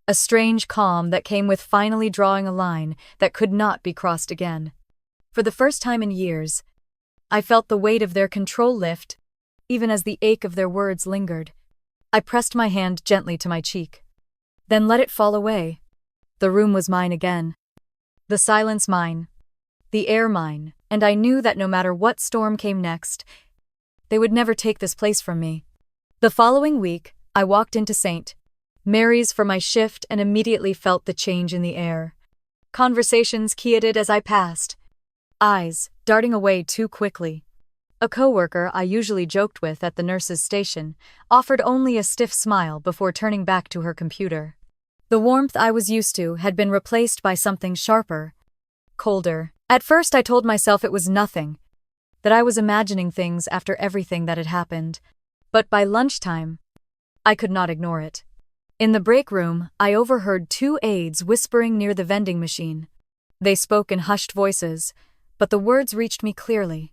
A strange calm that came with finally drawing a line that could not be crossed again. For the first time in years, I felt the weight of their control lift, even as the ache of their words lingered. I pressed my hand gently to my cheek, then let it fall away. The room was mine again. The silence mine, the air mine, and I knew that no matter what storm came next, they would never take this place from me. The following week, I walked into St. Mary's for my shift and immediately felt the change in the air. Conversations quieted as I passed, eyes darting away too quickly. A coworker I usually joked with at the nurse's station offered only a stiff smile before turning back to her computer. The warmth I was used to had been replaced by something sharper, colder. At first I told myself it was nothing, that I was imagining things after everything that had happened. But by lunchtime, I could not ignore it. In the break room, I overheard two aides whispering near the vending machine. They spoke in hushed voices, but the words reached me clearly.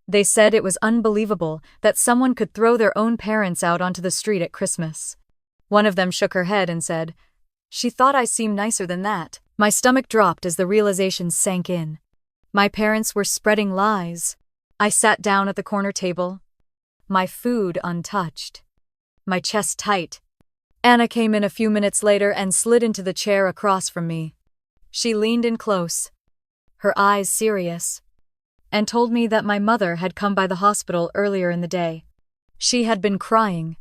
They said it was unbelievable that someone could throw their own parents out onto the street at Christmas. One of them shook her head and said, "She thought I seemed nicer than that." My stomach dropped as the realization sank in. My parents were spreading lies. I sat down at the corner table, my food untouched, my chest tight. Anna came in a few minutes later and slid into the chair across from me. She leaned in close, her eyes serious, and told me that my mother had come by the hospital earlier in the day. She had been crying,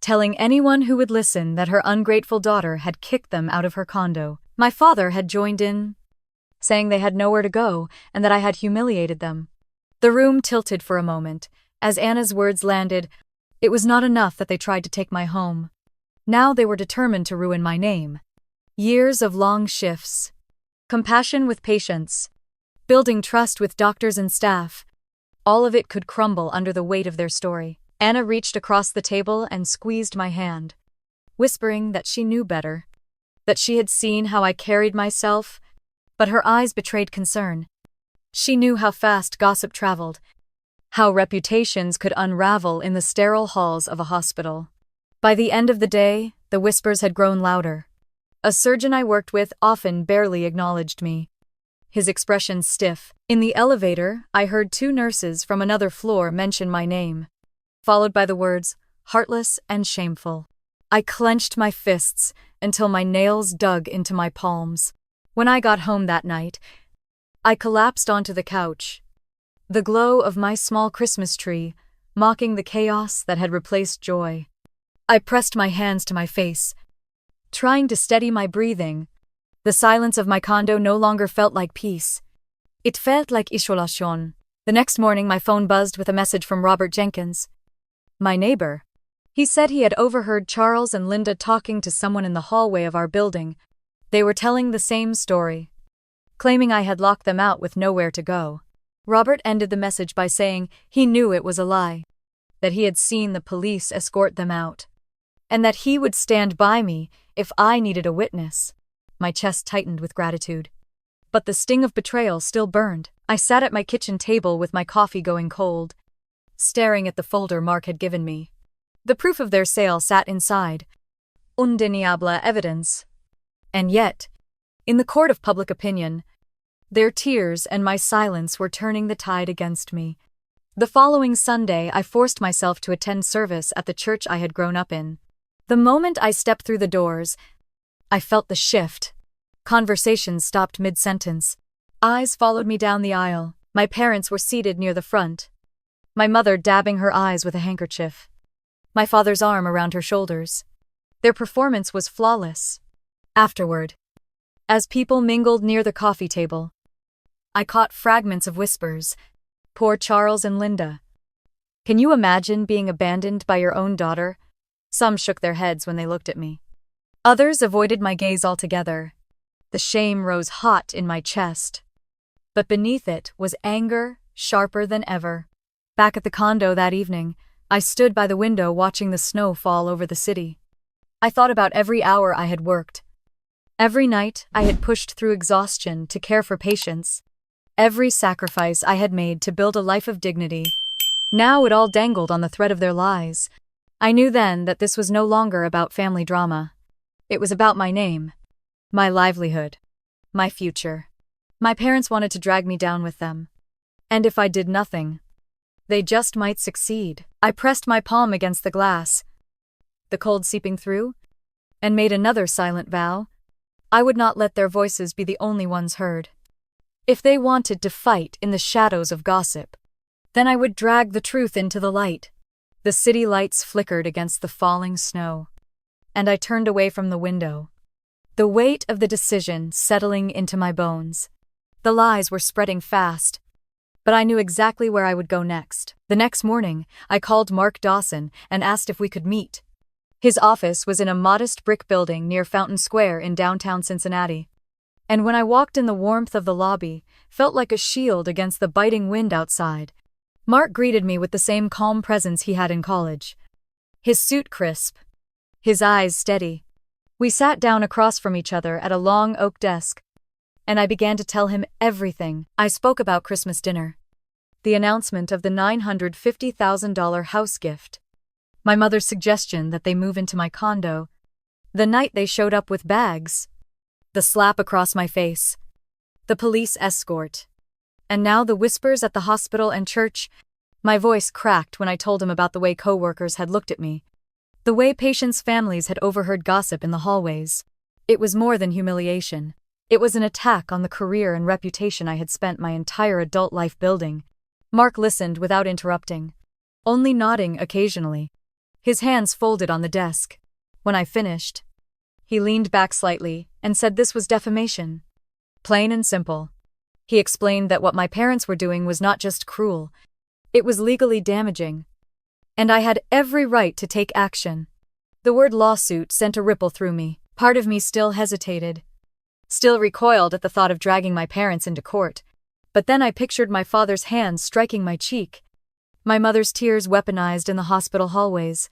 telling anyone who would listen that her ungrateful daughter had kicked them out of her condo. My father had joined in, saying they had nowhere to go and that I had humiliated them. The room tilted for a moment. As Anna's words landed, it was not enough that they tried to take my home. Now they were determined to ruin my name. Years of long shifts, compassion with patients, building trust with doctors and staff, all of it could crumble under the weight of their story. Anna reached across the table and squeezed my hand, whispering that she knew better, that she had seen how I carried myself, but her eyes betrayed concern. She knew how fast gossip traveled, how reputations could unravel in the sterile halls of a hospital. By the end of the day, the whispers had grown louder. A surgeon I worked with often barely acknowledged me, his expression stiff. In the elevator, I heard two nurses from another floor mention my name, followed by the words, "heartless and shameful." I clenched my fists until my nails dug into my palms. When I got home that night, I collapsed onto the couch, the glow of my small Christmas tree mocking the chaos that had replaced joy. I pressed my hands to my face, trying to steady my breathing. The silence of my condo no longer felt like peace. It felt like isolation. The next morning, my phone buzzed with a message from Robert Jenkins, my neighbor. He said he had overheard Charles and Linda talking to someone in the hallway of our building. They were telling the same story, claiming I had locked them out with nowhere to go. Robert ended the message by saying he knew it was a lie, that he had seen the police escort them out, and that he would stand by me if I needed a witness. My chest tightened with gratitude, but the sting of betrayal still burned. I sat at my kitchen table with my coffee going cold, staring at the folder Mark had given me. The proof of their sale sat inside, undeniable evidence. And yet, in the court of public opinion, their tears and my silence were turning the tide against me. The following Sunday, I forced myself to attend service at the church I had grown up in. The moment I stepped through the doors, I felt the shift. Conversations stopped mid-sentence. Eyes followed me down the aisle. My parents were seated near the front, my mother dabbing her eyes with a handkerchief, my father's arm around her shoulders. Their performance was flawless. Afterward, as people mingled near the coffee table, I caught fragments of whispers. Poor Charles and Linda. Can you imagine being abandoned by your own daughter? Some shook their heads when they looked at me. Others avoided my gaze altogether. The shame rose hot in my chest. But beneath it was anger, sharper than ever. Back at the condo that evening, I stood by the window watching the snow fall over the city. I thought about every hour I had worked. Every night I had pushed through exhaustion to care for patients. Every sacrifice I had made to build a life of dignity. Now it all dangled on the thread of their lies. I knew then that this was no longer about family drama. It was about my name, my livelihood, my future. My parents wanted to drag me down with them. And if I did nothing, they just might succeed. I pressed my palm against the glass, the cold seeping through, and made another silent vow. I would not let their voices be the only ones heard. If they wanted to fight in the shadows of gossip, then I would drag the truth into the light. The city lights flickered against the falling snow, and I turned away from the window, the weight of the decision settling into my bones. The lies were spreading fast, but I knew exactly where I would go next. The next morning, I called Mark Dawson and asked if we could meet. His office was in a modest brick building near Fountain Square in downtown Cincinnati. And when I walked in, the warmth of the lobby felt like a shield against the biting wind outside. Mark greeted me with the same calm presence he had in college. His suit crisp, his eyes steady. We sat down across from each other at a long oak desk, and I began to tell him everything. I spoke about Christmas dinner, the announcement of the $950,000 house gift, my mother's suggestion that they move into my condo, the night they showed up with bags, the slap across my face, the police escort, and now the whispers at the hospital and church. My voice cracked when I told him about the way coworkers had looked at me, the way patients' families had overheard gossip in the hallways. It was more than humiliation. It was an attack on the career and reputation I had spent my entire adult life building. Mark listened without interrupting, only nodding occasionally, his hands folded on the desk. When I finished, he leaned back slightly and said this was defamation. Plain and simple. He explained that what my parents were doing was not just cruel, it was legally damaging, and I had every right to take action. The word lawsuit sent a ripple through me. Part of me still hesitated, still recoiled at the thought of dragging my parents into court. But then I pictured my father's hands striking my cheek, my mother's tears weaponized in the hospital hallways,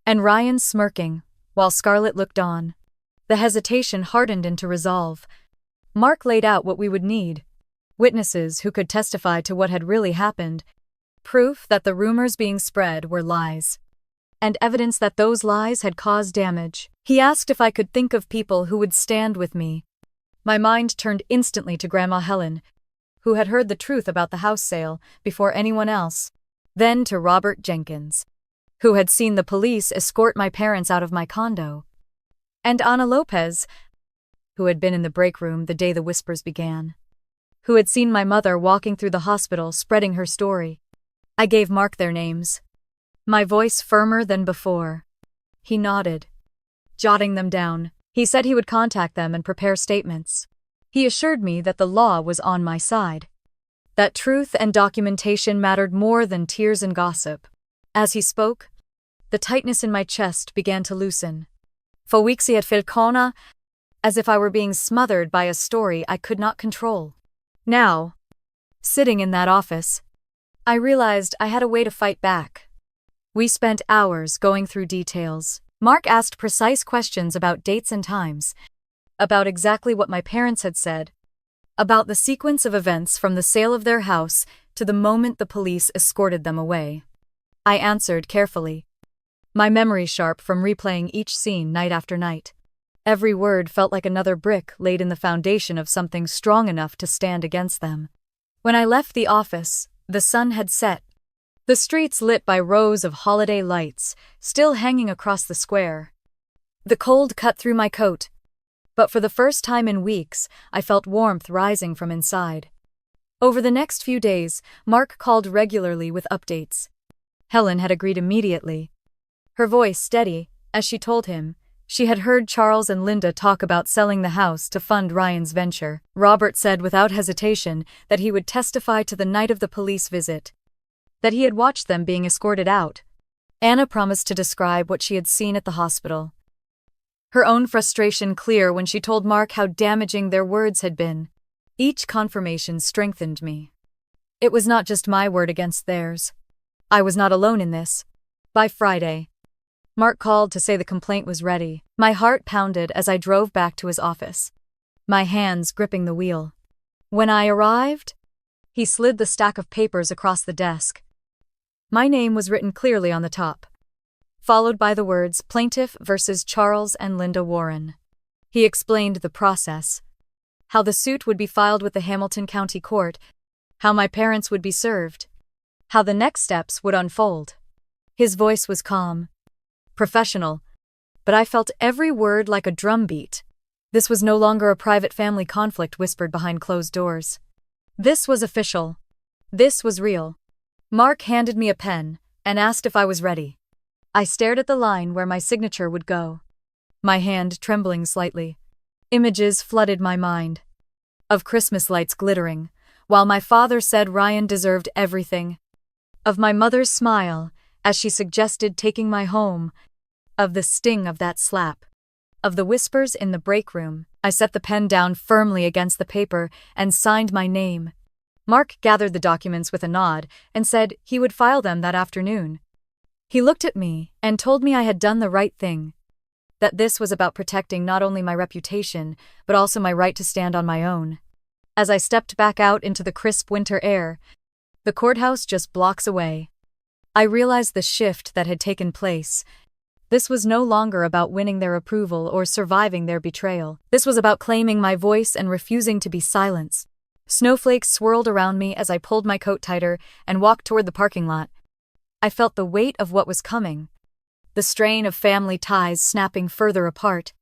and Ryan smirking while Scarlett looked on. The hesitation hardened into resolve. Mark laid out what we would need: witnesses who could testify to what had really happened, proof that the rumors being spread were lies, and evidence that those lies had caused damage. He asked if I could think of people who would stand with me. My mind turned instantly to Grandma Helen, who had heard the truth about the house sale before anyone else, then to Robert Jenkins, who had seen the police escort my parents out of my condo, and Ana Lopez, who had been in the break room the day the whispers began, who had seen my mother walking through the hospital spreading her story. I gave Mark their names, my voice firmer than before. He nodded, jotting them down. He said he would contact them and prepare statements. He assured me that the law was on my side, that truth and documentation mattered more than tears and gossip. As he spoke, the tightness in my chest began to loosen. For weeks he had felt corner, as if I were being smothered by a story I could not control. Now, sitting in that office, I realized I had a way to fight back. We spent hours going through details. Mark asked precise questions about dates and times, about exactly what my parents had said, about the sequence of events from the sale of their house to the moment the police escorted them away. I answered carefully, my memory sharp from replaying each scene night after night. Every word felt like another brick laid in the foundation of something strong enough to stand against them. When I left the office, the sun had set, the streets lit by rows of holiday lights still hanging across the square. The cold cut through my coat, but for the first time in weeks, I felt warmth rising from inside. Over the next few days, Mark called regularly with updates. Helen had agreed immediately, her voice steady, as she told him she had heard Charles and Linda talk about selling the house to fund Ryan's venture. Robert said without hesitation that he would testify to the night of the police visit, that he had watched them being escorted out. Anna promised to describe what she had seen at the hospital, her own frustration clear when she told Mark how damaging their words had been. Each confirmation strengthened me. It was not just my word against theirs. I was not alone in this. By Friday, Mark called to say the complaint was ready. My heart pounded as I drove back to his office, my hands gripping the wheel. When I arrived, he slid the stack of papers across the desk. My name was written clearly on the top, followed by the words Plaintiff versus Charles and Linda Warren. He explained the process, how the suit would be filed with the Hamilton County Court, how my parents would be served, how the next steps would unfold. His voice was calm, professional, but I felt every word like a drumbeat. This was no longer a private family conflict whispered behind closed doors. This was official. This was real. Mark handed me a pen and asked if I was ready. I stared at the line where my signature would go, my hand trembling slightly. Images flooded my mind, of Christmas lights glittering, while my father said Ryan deserved everything, of my mother's smile as she suggested taking my home, of the sting of that slap, of the whispers in the break room. I set the pen down firmly against the paper and signed my name. Mark gathered the documents with a nod and said he would file them that afternoon. He looked at me and told me I had done the right thing, that this was about protecting not only my reputation, but also my right to stand on my own. As I stepped back out into the crisp winter air, the courthouse just blocks away, I realized the shift that had taken place. This was no longer about winning their approval or surviving their betrayal. This was about claiming my voice and refusing to be silenced. Snowflakes swirled around me as I pulled my coat tighter and walked toward the parking lot. I felt the weight of what was coming, the strain of family ties snapping further apart.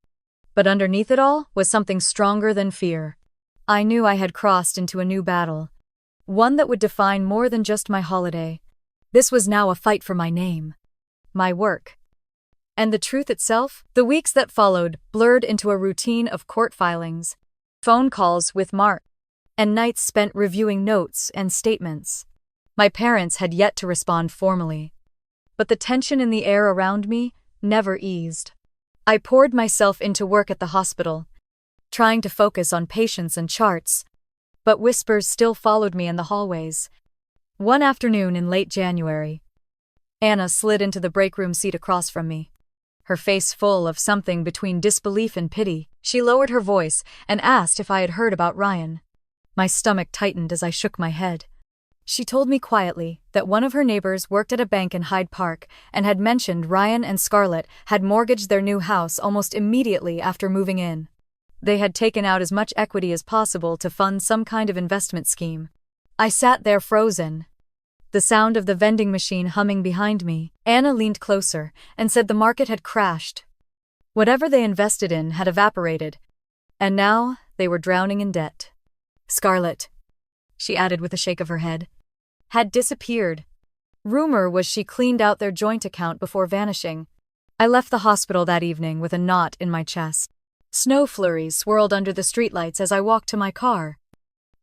But underneath it all was something stronger than fear. I knew I had crossed into a new battle, one that would define more than just my holiday. This was now a fight for my name, my work, and the truth itself. The weeks that followed blurred into a routine of court filings, phone calls with Mark, and nights spent reviewing notes and statements. My parents had yet to respond formally, but the tension in the air around me never eased. I poured myself into work at the hospital, trying to focus on patients and charts, but whispers still followed me in the hallways. One afternoon in late January, Anna slid into the break room seat across from me, her face full of something between disbelief and pity. She lowered her voice and asked if I had heard about Ryan. My stomach tightened as I shook my head. She told me quietly that one of her neighbors worked at a bank in Hyde Park and had mentioned Ryan and Scarlett had mortgaged their new house almost immediately after moving in. They had taken out as much equity as possible to fund some kind of investment scheme. I sat there frozen, the sound of the vending machine humming behind me. Anna leaned closer and said the market had crashed. Whatever they invested in had evaporated, and now they were drowning in debt. Scarlett, she added with a shake of her head, had disappeared. Rumor was she cleaned out their joint account before vanishing. I left the hospital that evening with a knot in my chest. Snow flurries swirled under the streetlights as I walked to my car,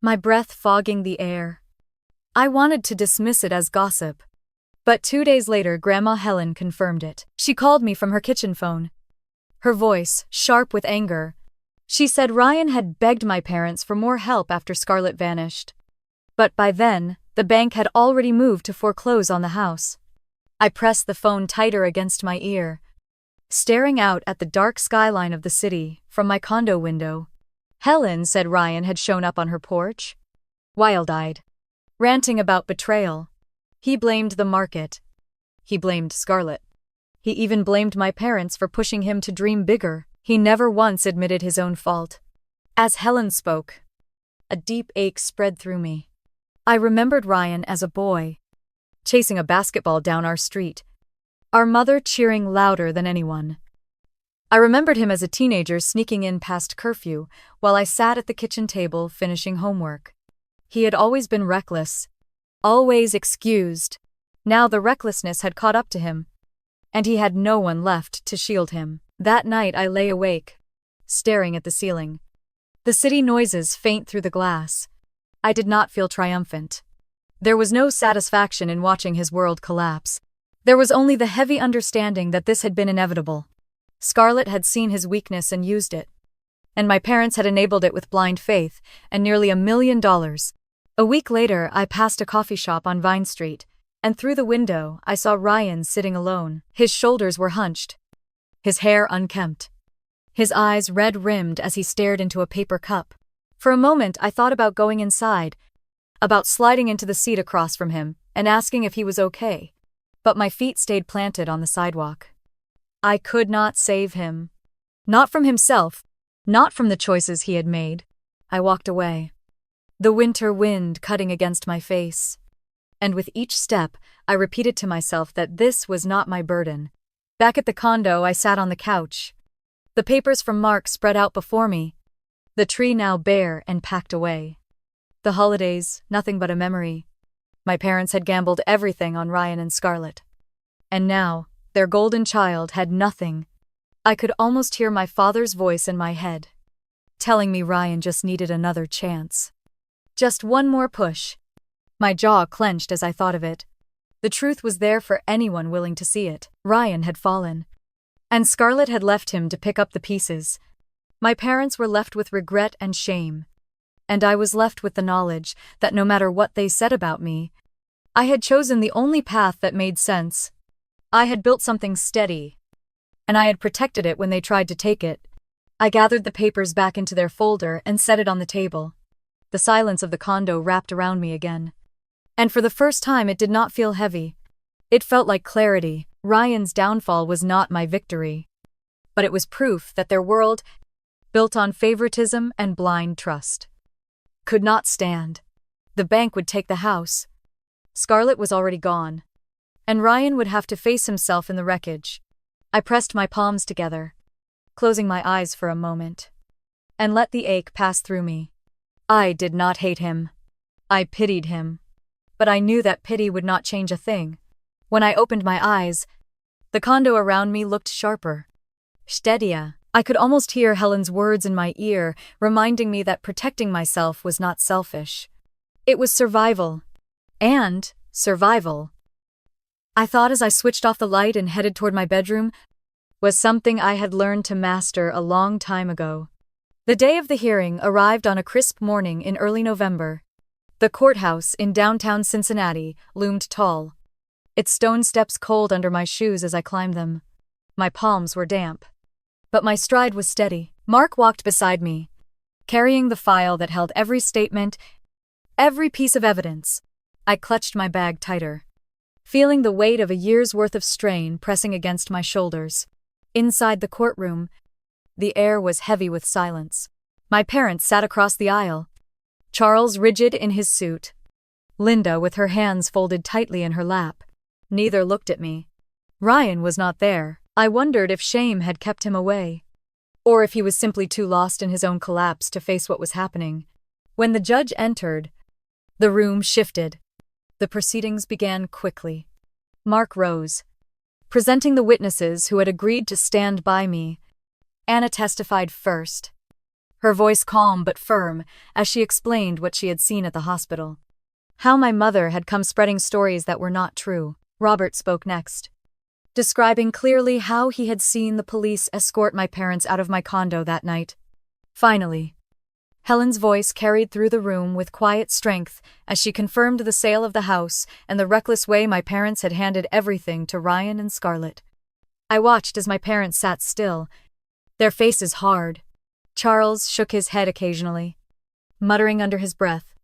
my breath fogging the air. I wanted to dismiss it as gossip, but 2 days later Grandma Helen confirmed it. She called me from her kitchen phone, her voice sharp with anger. She said Ryan had begged my parents for more help after Scarlett vanished. But by then, the bank had already moved to foreclose on the house. I pressed the phone tighter against my ear, staring out at the dark skyline of the city from my condo window. Helen said Ryan had shown up on her porch, wild-eyed, ranting about betrayal. He blamed the market. He blamed Scarlett. He even blamed my parents for pushing him to dream bigger. He never once admitted his own fault. As Helen spoke, a deep ache spread through me. I remembered Ryan as a boy, chasing a basketball down our street, our mother cheering louder than anyone. I remembered him as a teenager sneaking in past curfew while I sat at the kitchen table finishing homework. He had always been reckless, always excused. Now the recklessness had caught up to him, and he had no one left to shield him. That night I lay awake, staring at the ceiling, the city noises faint through the glass. I did not feel triumphant. There was no satisfaction in watching his world collapse. There was only the heavy understanding that this had been inevitable. Scarlett had seen his weakness and used it, and my parents had enabled it with blind faith and nearly $1 million. A week later, I passed a coffee shop on Vine Street, and through the window I saw Ryan sitting alone. His shoulders were hunched, his hair unkempt, his eyes red-rimmed as he stared into a paper cup. For a moment I thought about going inside, about sliding into the seat across from him and asking if he was okay. But my feet stayed planted on the sidewalk. I could not save him. Not from himself, not from the choices he had made. I walked away, the winter wind cutting against my face. And with each step, I repeated to myself that this was not my burden. Back at the condo, I sat on the couch, the papers from Mark spread out before me, the tree now bare and packed away. The holidays, nothing but a memory. My parents had gambled everything on Ryan and Scarlett. And now, their golden child had nothing. I could almost hear my father's voice in my head, telling me Ryan just needed another chance. Just one more push. My jaw clenched as I thought of it. The truth was there for anyone willing to see it. Ryan had fallen, and Scarlett had left him to pick up the pieces. My parents were left with regret and shame, and I was left with the knowledge that no matter what they said about me, I had chosen the only path that made sense. I had built something steady, and I had protected it when they tried to take it. I gathered the papers back into their folder and set it on the table. The silence of the condo wrapped around me again. And for the first time it did not feel heavy. It felt like clarity. Ryan's downfall was not my victory. But it was proof that their world, built on favoritism and blind trust, could not stand. The bank would take the house. Scarlett was already gone, and Ryan would have to face himself in the wreckage. I pressed my palms together, closing my eyes for a moment, and let the ache pass through me. I did not hate him. I pitied him. But I knew that pity would not change a thing. When I opened my eyes, the condo around me looked sharper, steadier. I could almost hear Helen's words in my ear, reminding me that protecting myself was not selfish. It was survival. And survival, I thought as I switched off the light and headed toward my bedroom, was something I had learned to master a long time ago. The day of the hearing arrived on a crisp morning in early November. The courthouse in downtown Cincinnati loomed tall, its stone steps cold under my shoes as I climbed them. My palms were damp, but my stride was steady. Mark walked beside me, carrying the file that held every statement, every piece of evidence. I clutched my bag tighter, feeling the weight of a year's worth of strain pressing against my shoulders. Inside the courtroom, the air was heavy with silence. My parents sat across the aisle, Charles rigid in his suit, Linda with her hands folded tightly in her lap. Neither looked at me. Ryan was not there. I wondered if shame had kept him away, or if he was simply too lost in his own collapse to face what was happening. When the judge entered, the room shifted. The proceedings began quickly. Mark rose, presenting the witnesses who had agreed to stand by me. Anna testified first, her voice calm but firm as she explained what she had seen at the hospital. How my mother had come spreading stories that were not true. Robert spoke next, describing clearly how he had seen the police escort my parents out of my condo that night. Finally, Helen's voice carried through the room with quiet strength as she confirmed the sale of the house and the reckless way my parents had handed everything to Ryan and Scarlett. I watched as my parents sat still, their faces hard. Charles shook his head occasionally, muttering under his breath,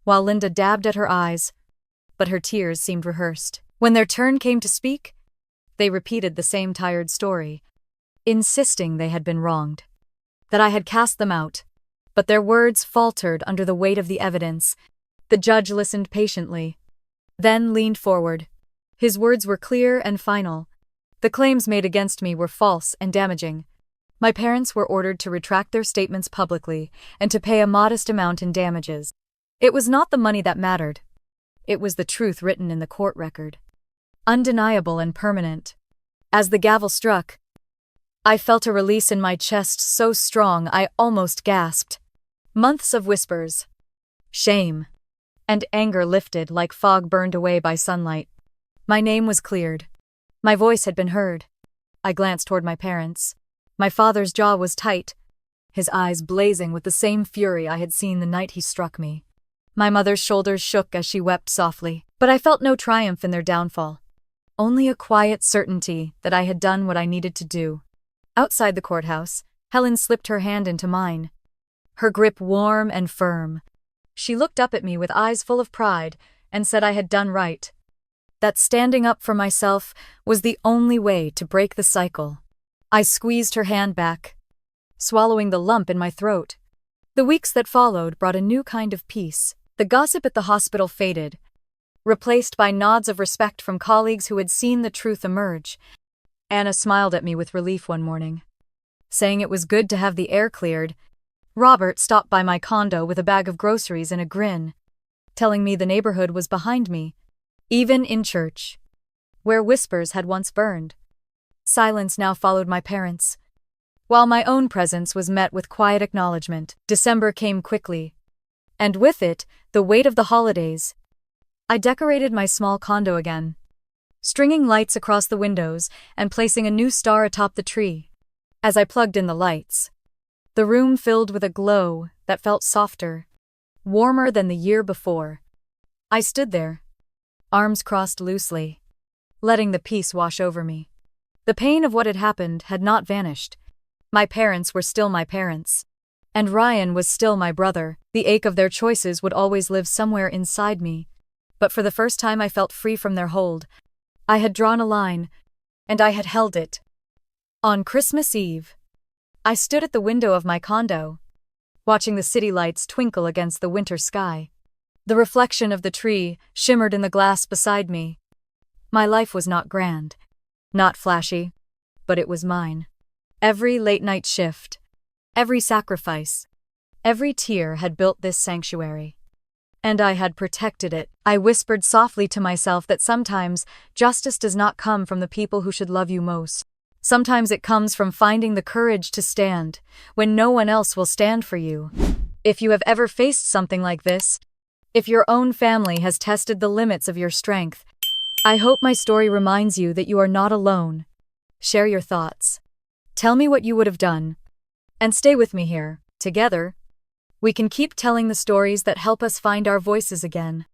while Linda dabbed at her eyes, but her tears seemed rehearsed. When their turn came to speak, they repeated the same tired story, insisting they had been wronged, that I had cast them out. But their words faltered under the weight of the evidence. The judge listened patiently, then leaned forward. His words were clear and final. The claims made against me were false and damaging. My parents were ordered to retract their statements publicly and to pay a modest amount in damages. It was not the money that mattered. It was the truth written in the court record, undeniable and permanent. As the gavel struck, I felt a release in my chest so strong I almost gasped. Months of whispers, shame, and anger lifted like fog burned away by sunlight. My name was cleared. My voice had been heard. I glanced toward my parents. My father's jaw was tight, his eyes blazing with the same fury I had seen the night he struck me. My mother's shoulders shook as she wept softly, but I felt no triumph in their downfall. Only a quiet certainty that I had done what I needed to do. Outside the courthouse, Helen slipped her hand into mine, her grip warm and firm. She looked up at me with eyes full of pride and said I had done right. That standing up for myself was the only way to break the cycle. I squeezed her hand back, swallowing the lump in my throat. The weeks that followed brought a new kind of peace. The gossip at the hospital faded, replaced by nods of respect from colleagues who had seen the truth emerge. Anna smiled at me with relief one morning, saying it was good to have the air cleared. Robert stopped by my condo with a bag of groceries and a grin, telling me the neighborhood was behind me, even in church, where whispers had once burned. Silence now followed my parents, while my own presence was met with quiet acknowledgement. December came quickly, and with it, the weight of the holidays. I decorated my small condo again, stringing lights across the windows and placing a new star atop the tree. As I plugged in the lights, the room filled with a glow that felt softer, warmer than the year before. I stood there, arms crossed loosely, letting the peace wash over me. The pain of what had happened had not vanished. My parents were still my parents, and Ryan was still my brother. The ache of their choices would always live somewhere inside me, but for the first time I felt free from their hold. I had drawn a line, and I had held it. On Christmas Eve, I stood at the window of my condo, watching the city lights twinkle against the winter sky. The reflection of the tree shimmered in the glass beside me. My life was not grand, not flashy, but it was mine. Every late-night shift, every sacrifice, every tear had built this sanctuary. And I had protected it. I whispered softly to myself that sometimes justice does not come from the people who should love you most. Sometimes it comes from finding the courage to stand when no one else will stand for you. If you have ever faced something like this, if your own family has tested the limits of your strength, I hope my story reminds you that you are not alone. Share your thoughts. Tell me what you would have done. And stay with me here. Together, we can keep telling the stories that help us find our voices again.